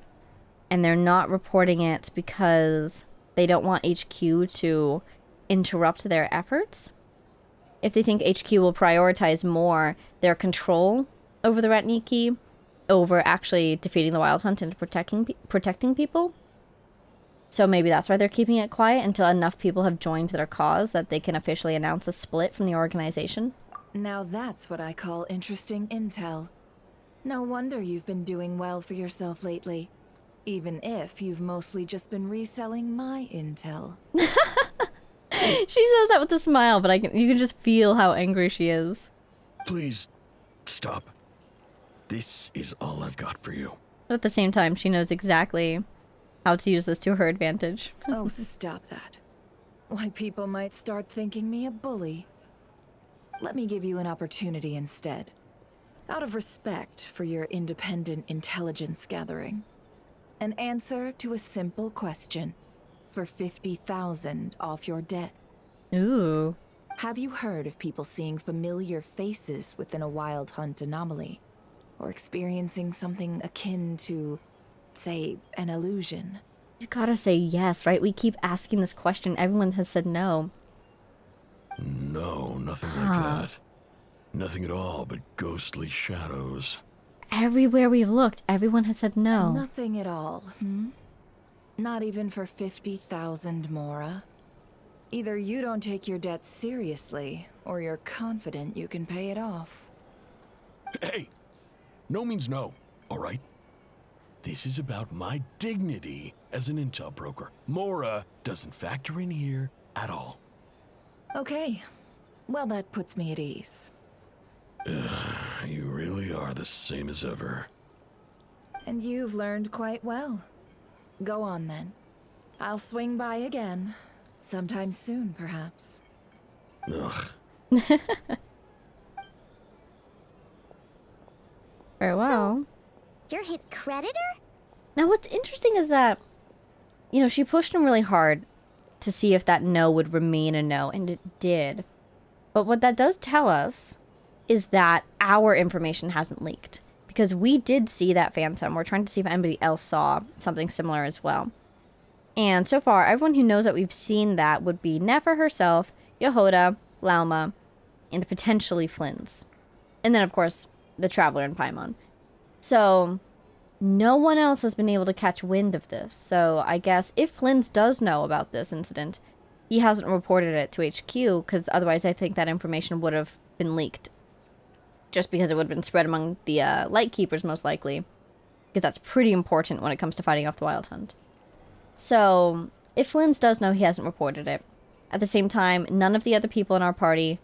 And they're not reporting it because they don't want HQ to interrupt their efforts. If they think HQ will prioritize more their control over the Ratniki, over actually defeating the Wild Hunt and protecting people. So maybe that's why they're keeping it quiet until enough people have joined their cause that they can officially announce a split from the organization. Now that's what I call interesting intel. No wonder you've been doing well for yourself lately. Even if you've mostly just been reselling my intel. She says that with a smile, but you can just feel how angry she is. Please, stop. This is all I've got for you. But at the same time, she knows exactly how to use this to her advantage. Oh, stop that. Why, people might start thinking me a bully. Let me give you an opportunity instead. Out of respect for your independent intelligence gathering. An answer to a simple question for 50,000 off your debt. Ooh. Have you heard of people seeing familiar faces within a wild hunt anomaly? Or experiencing something akin to, say, an illusion? He's gotta say yes, right? We keep asking this question. Everyone has said no. No, nothing like that. Nothing at all but ghostly shadows. Everywhere we've looked, everyone has said no. Nothing at all, hmm? Not even for 50,000 Mora? Either you don't take your debt seriously, or you're confident you can pay it off. Hey! No means no, all right? This is about my dignity as an intel broker. Mora doesn't factor in here at all. Okay. Well, that puts me at ease. You really are the same as ever. And you've learned quite well. Go on then. I'll swing by again. Sometime soon, perhaps. Ugh. Very well. You're his creditor? Now what's interesting is that, you know, she pushed him really hard to see if that no would remain a no, and it did. But what that does tell us is that our information hasn't leaked. Because we did see that phantom. We're trying to see if anybody else saw something similar as well. And so far, everyone who knows that we've seen that would be Nefer herself, Yehoda, Lauma, and potentially Flynn's. And then, of course, the Traveler and Paimon. So, no one else has been able to catch wind of this. So, I guess if Flynn's does know about this incident, he hasn't reported it to HQ, because otherwise I think that information would have been leaked. Just because it would have been spread among the Lightkeepers, most likely. Because that's pretty important when it comes to fighting off the Wild Hunt. So, if Flynn's does know, he hasn't reported it. At the same time, none of the other people in our party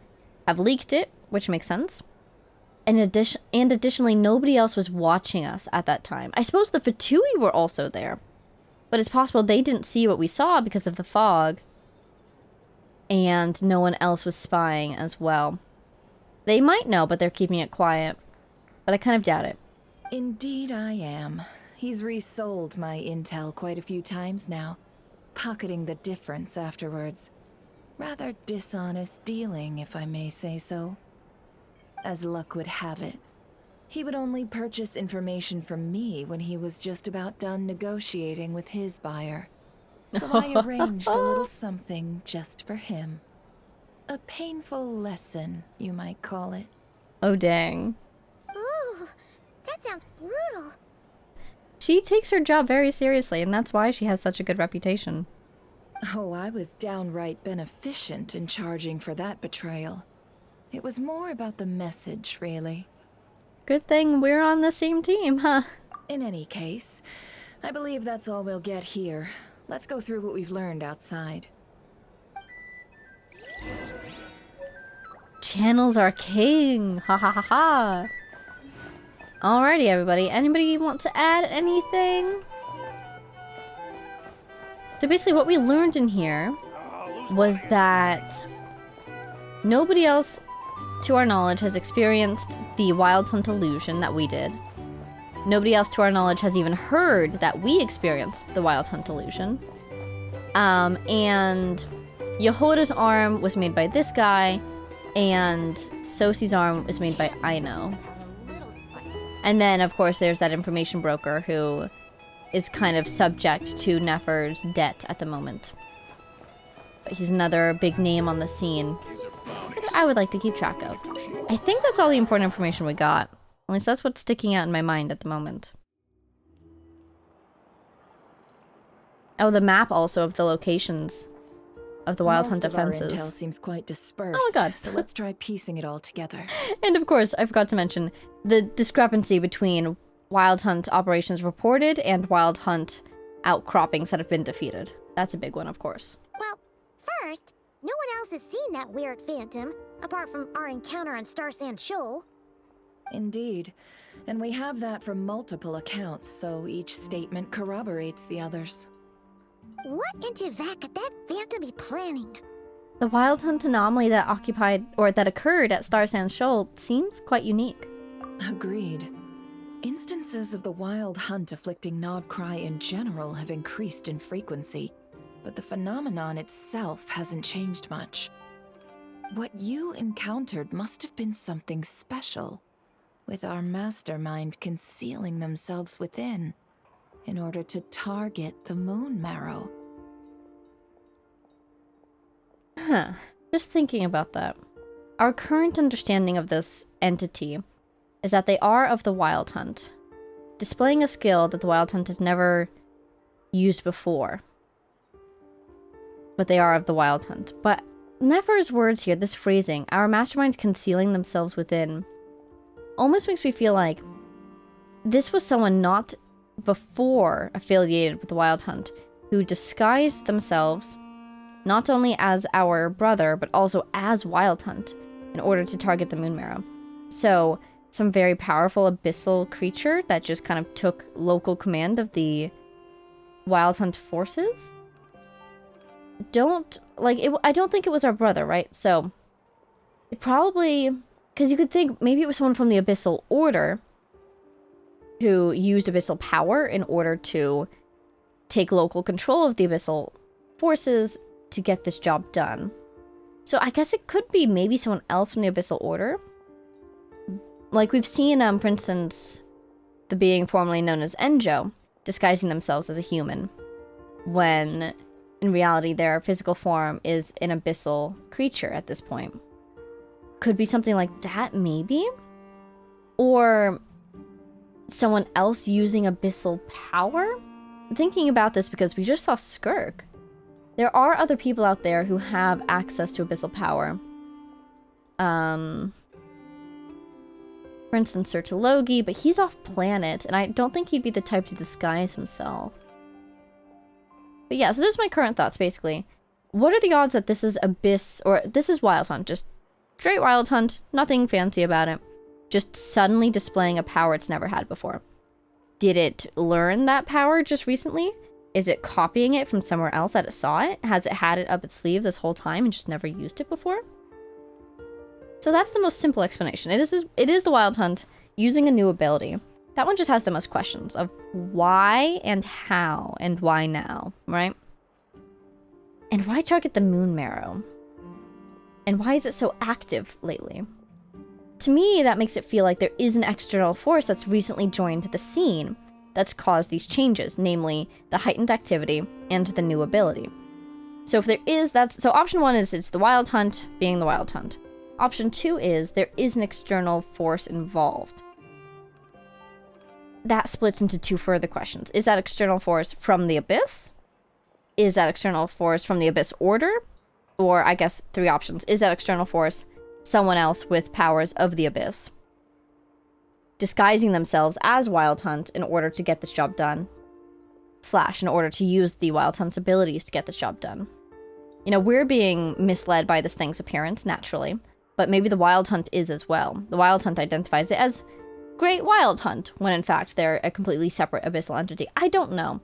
have leaked it, which makes sense. And additionally, nobody else was watching us at that time. I suppose the Fatui were also there. But it's possible they didn't see what we saw because of the fog. And no one else was spying as well. They might know, but they're keeping it quiet. But I kind of doubt it. Indeed I am. He's resold my intel quite a few times now, pocketing the difference afterwards. Rather dishonest dealing, if I may say so. As luck would have it, he would only purchase information from me when he was just about done negotiating with his buyer. So I arranged a little something just for him. A painful lesson, you might call it. Oh, dang. Ooh, that sounds brutal. She takes her job very seriously, and that's why she has such a good reputation. Oh, I was downright beneficent in charging for that betrayal. It was more about the message, really. Good thing we're on the same team, huh? In any case, I believe that's all we'll get here. Let's go through what we've learned outside. Channels are king! Ha ha ha ha! Alrighty, everybody. Anybody want to add anything? So basically what we learned in here was that nobody else, to our knowledge, has experienced the Wild Hunt illusion that we did. Nobody else, to our knowledge, has even heard that we experienced the Wild Hunt illusion. And Yehoda's arm was made by this guy, and Sosie's arm was made by Aino. And then, of course, there's that information broker who is kind of subject to Nefer's debt at the moment. But he's another big name on the scene that I would like to keep track of. I think that's all the important information we got. At least that's what's sticking out in my mind at the moment. Oh, the map also of the locations of the Wild Hunt defenses. Most of our intel seems quite dispersed. Oh my god. So let's try piecing it all together. And of course, I forgot to mention the discrepancy between Wild Hunt operations reported and Wild Hunt outcroppings that have been defeated. That's a big one, of course. Well, first, no one else has seen that weird phantom, apart from our encounter on Star Sand Shoal. Indeed. And we have that from multiple accounts, so each statement corroborates the others. What in Teyvat could that phantom be planning? The wild hunt anomaly that occurred at Star Sand Shoal seems quite unique. Agreed. Instances of the wild hunt afflicting Nodcry in general have increased in frequency, but the phenomenon itself hasn't changed much. What you encountered must have been something special, with our mastermind concealing themselves within in order to target the moon marrow. Huh. Just thinking about that. Our current understanding of this entity is that they are of the Wild Hunt, displaying a skill that the Wild Hunt has never used before. But they are of the Wild Hunt. But Nefer's words here, this phrasing, our masterminds concealing themselves within, almost makes me feel like this was someone not before affiliated with the Wild Hunt who disguised themselves not only as our brother, but also as Wild Hunt in order to target the moon marrow. So, some very powerful abyssal creature that just kind of took local command of the Wild Hunt forces. I don't think it was our brother, right? So, it probably, because you could think maybe it was someone from the Abyssal Order who used abyssal power in order to take local control of the abyssal forces to get this job done. So I guess it could be maybe someone else from the Abyssal Order. Like we've seen, for instance, the being formerly known as Enjo disguising themselves as a human, when in reality their physical form is an abyssal creature at this point. Could be something like that, maybe? Or someone else using abyssal power? I'm thinking about this because we just saw Skirk. There are other people out there who have access to abyssal power. For instance, Sir Talogi, but he's off planet, and I don't think he'd be the type to disguise himself. But yeah, so this is my current thoughts, basically. What are the odds that this is Abyss, or this is Wild Hunt, just straight Wild Hunt, nothing fancy about it, just suddenly displaying a power it's never had before? Did it learn that power just recently? Is it copying it from somewhere else that it saw it? Has it had it up its sleeve this whole time and just never used it before? So that's the most simple explanation. It is the Wild Hunt using a new ability. That one just has the most questions of why and how and why now, right? And why target the moon marrow? And why is it so active lately? To me, that makes it feel like there is an external force that's recently joined the scene that's caused these changes, namely the heightened activity and the new ability. So if there is, so option one is it's the Wild Hunt being the Wild Hunt. Option two is there is an external force involved. That splits into two further questions. Is that external force from the Abyss? Is that external force from the Abyss Order? Or I guess three options. Is that external force someone else with powers of the Abyss, disguising themselves as Wild Hunt in order to get this job done, / in order to use the Wild Hunt's abilities to get this job done? You know, we're being misled by this thing's appearance, naturally, but maybe the Wild Hunt is as well. The Wild Hunt identifies it as Great Wild Hunt, when in fact they're a completely separate abyssal entity. I don't know.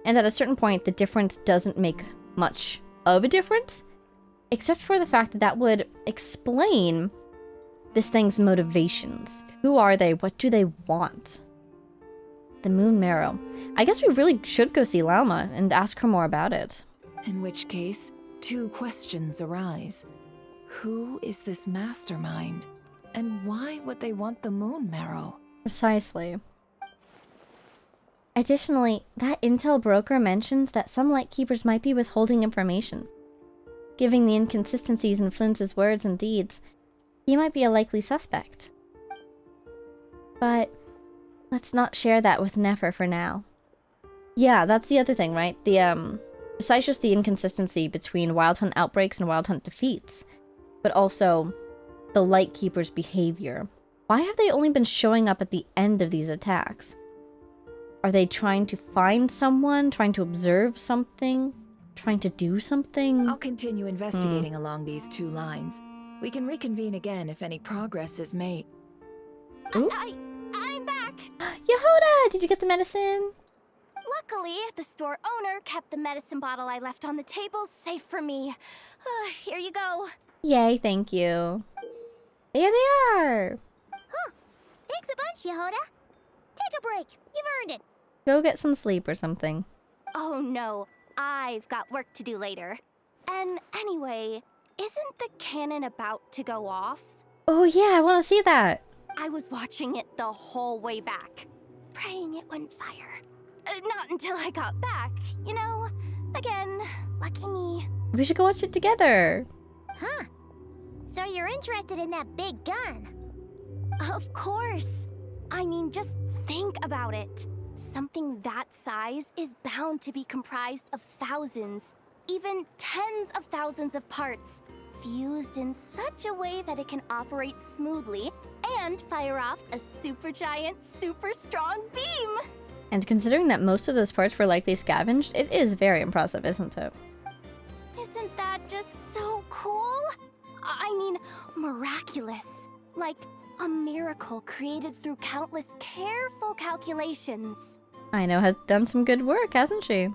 And at a certain point, the difference doesn't make much of a difference, except for the fact that that would explain this thing's motivations. Who are they? What do they want? The moon marrow. I guess we really should go see Lalma and ask her more about it. In which case, two questions arise. Who is this mastermind? And why would they want the moon marrow? Precisely. Additionally, that intel broker mentioned that some Lightkeepers might be withholding information. Given the inconsistencies in Flynn's words and deeds, he might be a likely suspect. But let's not share that with Nefer for now. Yeah, that's the other thing, right? Besides just the inconsistency between Wild Hunt outbreaks and Wild Hunt defeats, but also the Lightkeeper's behavior. Why have they only been showing up at the end of these attacks? Are they trying to find someone? Trying to observe something? Trying to do something? I'll continue investigating along these two lines. We can reconvene again if any progress is made. Ooh. I'm back. Yehoda, did you get the medicine? Luckily, the store owner kept the medicine bottle I left on the table safe for me. Here you go. Yay, thank you. There they are. Huh. Thanks a bunch, Yehoda. Take a break. You've earned it. Go get some sleep or something. Oh no, I've got work to do later. And anyway, isn't the cannon about to go off? Oh yeah, I want to see that. I was watching it the whole way back, praying it wouldn't fire. Not until I got back, you know? Again, lucky me. We should go watch it together. Huh. So you're interested in that big gun? Of course. I mean, just think about it. Something that size is bound to be comprised of thousands, even tens of thousands of parts, fused in such a way that it can operate smoothly and fire off a supergiant, super strong beam. And considering that most of those parts were likely scavenged, it is very impressive, isn't it? Isn't that just so cool? I mean, miraculous. Like a miracle created through countless careful calculations. Aino has done some good work, hasn't she?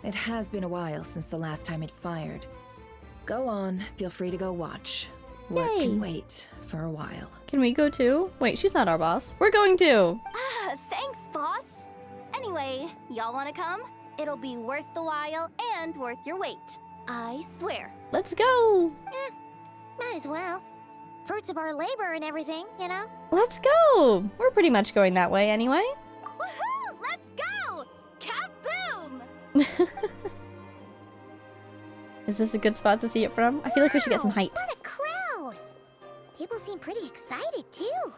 It has been a while since the last time it fired. Go on, feel free to go watch. Work Yay. can wait for a while. Can we go too? Wait, she's not our boss. We're going to. Thanks, boss. Anyway, y'all wanna come? It'll be worth the while and worth your wait. I swear. Let's go. Might as well. Fruits of our labor and everything, you know? Let's go. We're pretty much going that way anyway. Woohoo! Let's go! Kaboom! Is this a good spot to see it from? I feel like we should get some height. What a crowd! People seem pretty excited, too.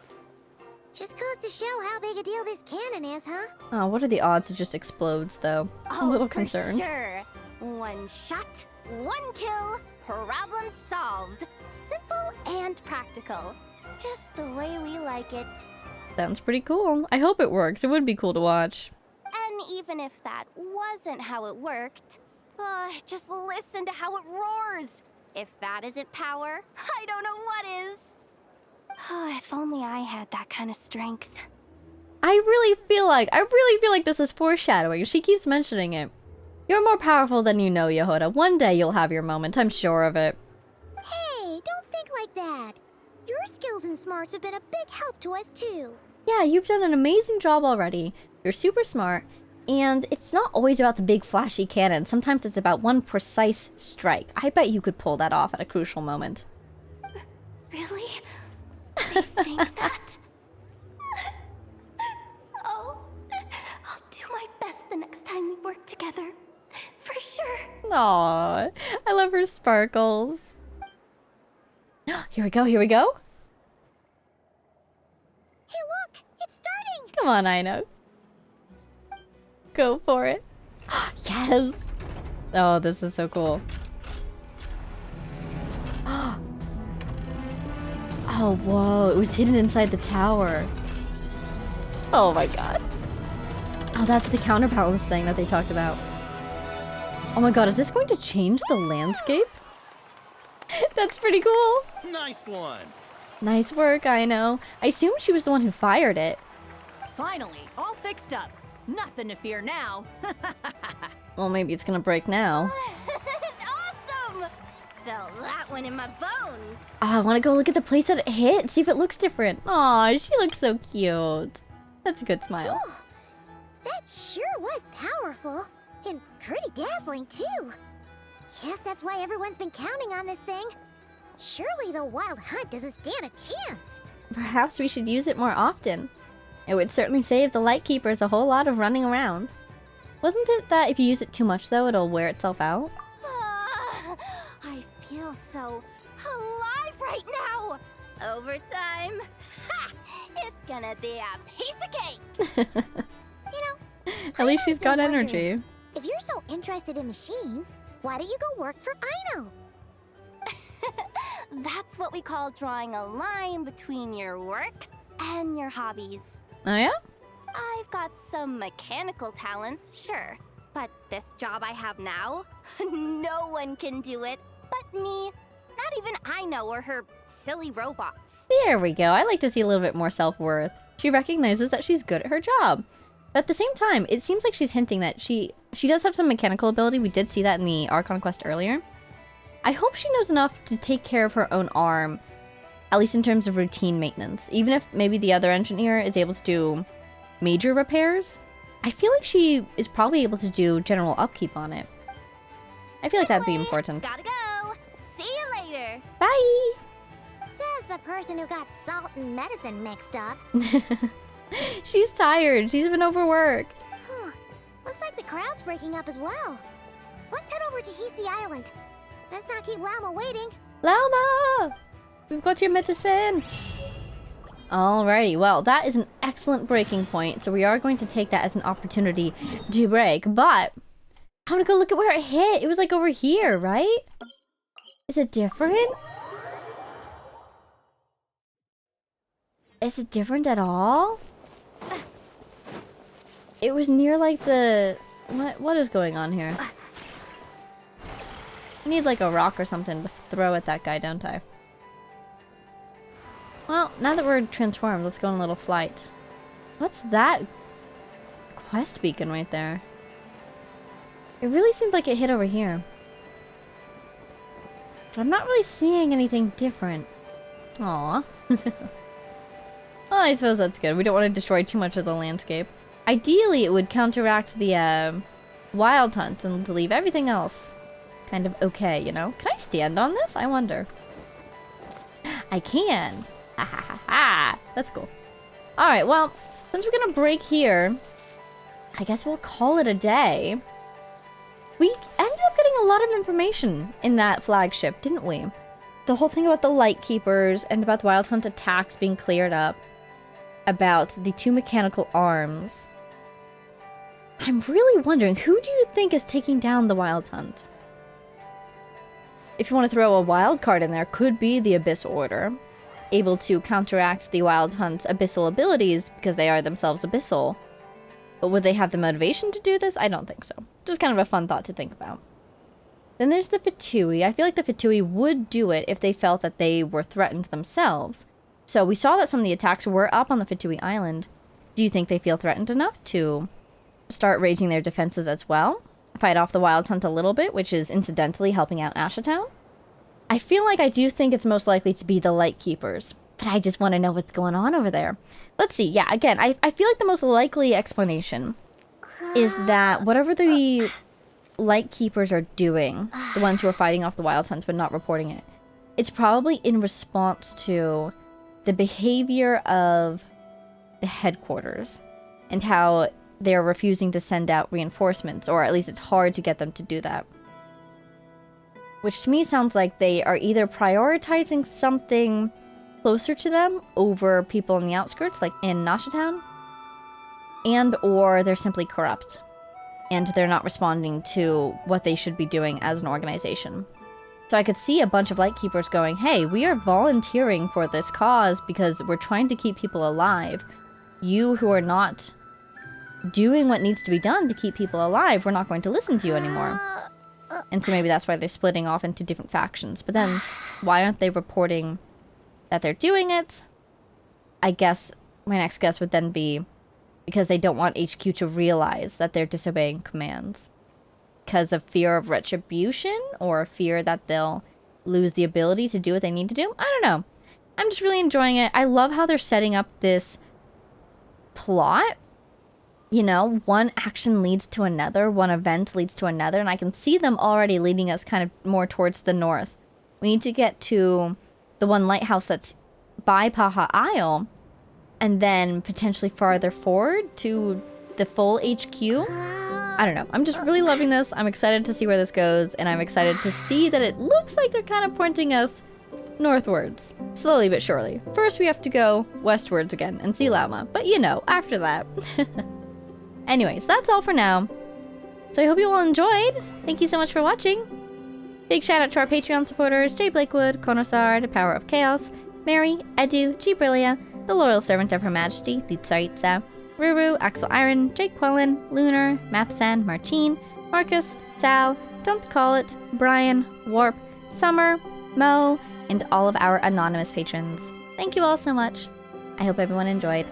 Just goes to show how big a deal this cannon is, huh? Oh, what are the odds it just explodes, though? I'm a little for concerned. Sure. One shot, one kill, problem solved. Simple and practical. Just the way we like it. Sounds pretty cool. I hope it works. It would be cool to watch. And even if that wasn't how it worked, just listen to how it roars. If that isn't power, I don't know what is. If only I had that kind of strength. I really feel like this is foreshadowing. She keeps mentioning it. You're more powerful than you know, Yehoda. One day you'll have your moment. I'm sure of it. Hey, don't think like that. Your skills and smarts have been a big help to us, too. Yeah, you've done an amazing job already. You're super smart. And it's not always about the big flashy cannon. Sometimes it's about one precise strike. I bet you could pull that off at a crucial moment. Really? I think that? Oh, I'll do my best the next time we work together. For sure. Aww, I love her sparkles. Here we go, here we go. Hey, look! It's starting! Come on, Aino. Go for it. Yes! Oh, this is so cool. Oh, whoa. It was hidden inside the tower. Oh my god. Oh, that's the counterbalance thing that they talked about. Oh my god, is this going to change the landscape? That's pretty cool. Nice one. Nice work, Aino. I assume she was the one who fired it. Finally, all fixed up. Nothing to fear now. Well, maybe it's gonna break now. Awesome! Felt that one in my bones. Oh, I want to go look at the place that it hit, see if it looks different. Aw, she looks so cute. That's a good smile. Ooh, that sure was powerful. And pretty dazzling, too. Guess that's why everyone's been counting on this thing. Surely the Wild Hunt doesn't stand a chance. Perhaps we should use it more often. It would certainly save the Lightkeepers a whole lot of running around. Wasn't it that if you use it too much, though, it'll wear itself out? I feel so alive right now. Overtime. Ha! It's gonna be a piece of cake. You know, At least she's got energy. If you're so interested in machines, why don't you go work for Aino? That's what we call drawing a line between your work and your hobbies. Oh yeah? I've got some mechanical talents, sure. But this job I have now, no one can do it but me. Not even I know, or her silly robots. There we go. I like to see a little bit more self-worth. She recognizes that she's good at her job. But at the same time, it seems like she's hinting that she does have some mechanical ability. We did see that in the Archon Quest earlier. I hope she knows enough to take care of her own arm, at least in terms of routine maintenance. Even if maybe the other engineer is able to do major repairs, I feel like she is probably able to do general upkeep on it. I feel like that'd be important. Gotta go. See you later. Bye! Says the person who got salt and medicine mixed up. She's tired. She's been overworked. Huh. Looks like the crowd's breaking up as well. Let's head over to Hisi Island. Best not keep Llama waiting. Llama! We've got your medicine. Alrighty, well, that is an excellent breaking point. So we are going to take that as an opportunity to break. But I want to go look at where it hit. It was like over here, right? Is it different? Is it different at all? It was near like the... What is going on here? I need like a rock or something to throw at that guy, don't I? Well, now that we're transformed, let's go on a little flight. What's that quest beacon right there? It really seems like it hit over here. But I'm not really seeing anything different. Aww. Well, I suppose that's good. We don't want to destroy too much of the landscape. Ideally, it would counteract the wild hunt and leave everything else kind of okay, you know? Can I stand on this? I wonder. I can. Ha ha ha ha. That's cool. Alright, well, since we're gonna break here, I guess we'll call it a day. We ended up getting a lot of information in that flagship, didn't we? The whole thing about the Light Keepers and about the Wild Hunt attacks being cleared up. About the 2 mechanical arms. I'm really wondering, who do you think is taking down the Wild Hunt? If you want to throw a wild card in there, could be the Abyss Order. Able to counteract the Wild Hunt's abyssal abilities because they are themselves abyssal. But would they have the motivation to do this? I don't think so. Just kind of a fun thought to think about. Then there's the Fatui. I feel like the Fatui would do it if they felt that they were threatened themselves. So we saw that some of the attacks were up on the Fatui Island. Do you think they feel threatened enough to start raising their defenses as well? Fight off the Wild Hunt a little bit, which is incidentally helping out Ashitown? I feel like I do think it's most likely to be the Light Keepers. But I just want to know what's going on over there. Let's see. Yeah, again, I feel like the most likely explanation is that whatever the Light Keepers are doing, the ones who are fighting off the Wild Hunt but not reporting it, it's probably in response to the behavior of the headquarters and how they're refusing to send out reinforcements, or at least it's hard to get them to do that. Which to me sounds like they are either prioritizing something closer to them over people in the outskirts, like in Nashitown, and or they're simply corrupt and they're not responding to what they should be doing as an organization. So I could see a bunch of Light Keepers going, hey, we are volunteering for this cause because we're trying to keep people alive. You who are not doing what needs to be done to keep people alive, we're not going to listen to you anymore. And so maybe that's why they're splitting off into different factions. But then, why aren't they reporting that they're doing it? I guess my next guess would then be because they don't want HQ to realize that they're disobeying commands. Because of fear of retribution, or fear that they'll lose the ability to do what they need to do? I don't know. I'm just really enjoying it. I love how they're setting up this plot. You know, one action leads to another, one event leads to another, and I can see them already leading us kind of more towards the north. We need to get to the one lighthouse that's by Paha Isle, and then potentially farther forward to the full HQ. I don't know. I'm just really loving this. I'm excited to see where this goes, and I'm excited to see that it looks like they're kind of pointing us northwards. Slowly but surely. First we have to go westwards again and see Llama, but you know, after that. Anyways, that's all for now. So I hope you all enjoyed. Thank you so much for watching. Big shout out to our Patreon supporters, Jay Blakewood, Konosar, The Power of Chaos, Mary, Edu, G. Brillia, The Loyal Servant of Her Majesty, the Tsaritsa, Ruru, Axel Iron, Jake Quellen, Lunar, Mathsan, Marcin, Marcus, Sal, Don't Call It, Brian, Warp, Summer, Mo, and all of our anonymous patrons. Thank you all so much. I hope everyone enjoyed.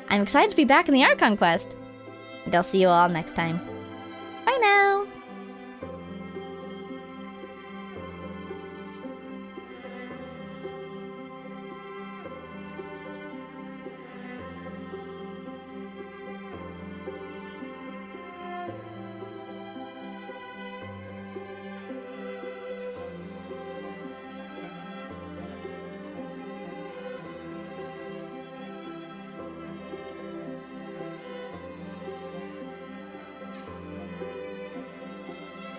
I'm excited to be back in the Archon Quest. And I'll see you all next time. Bye now!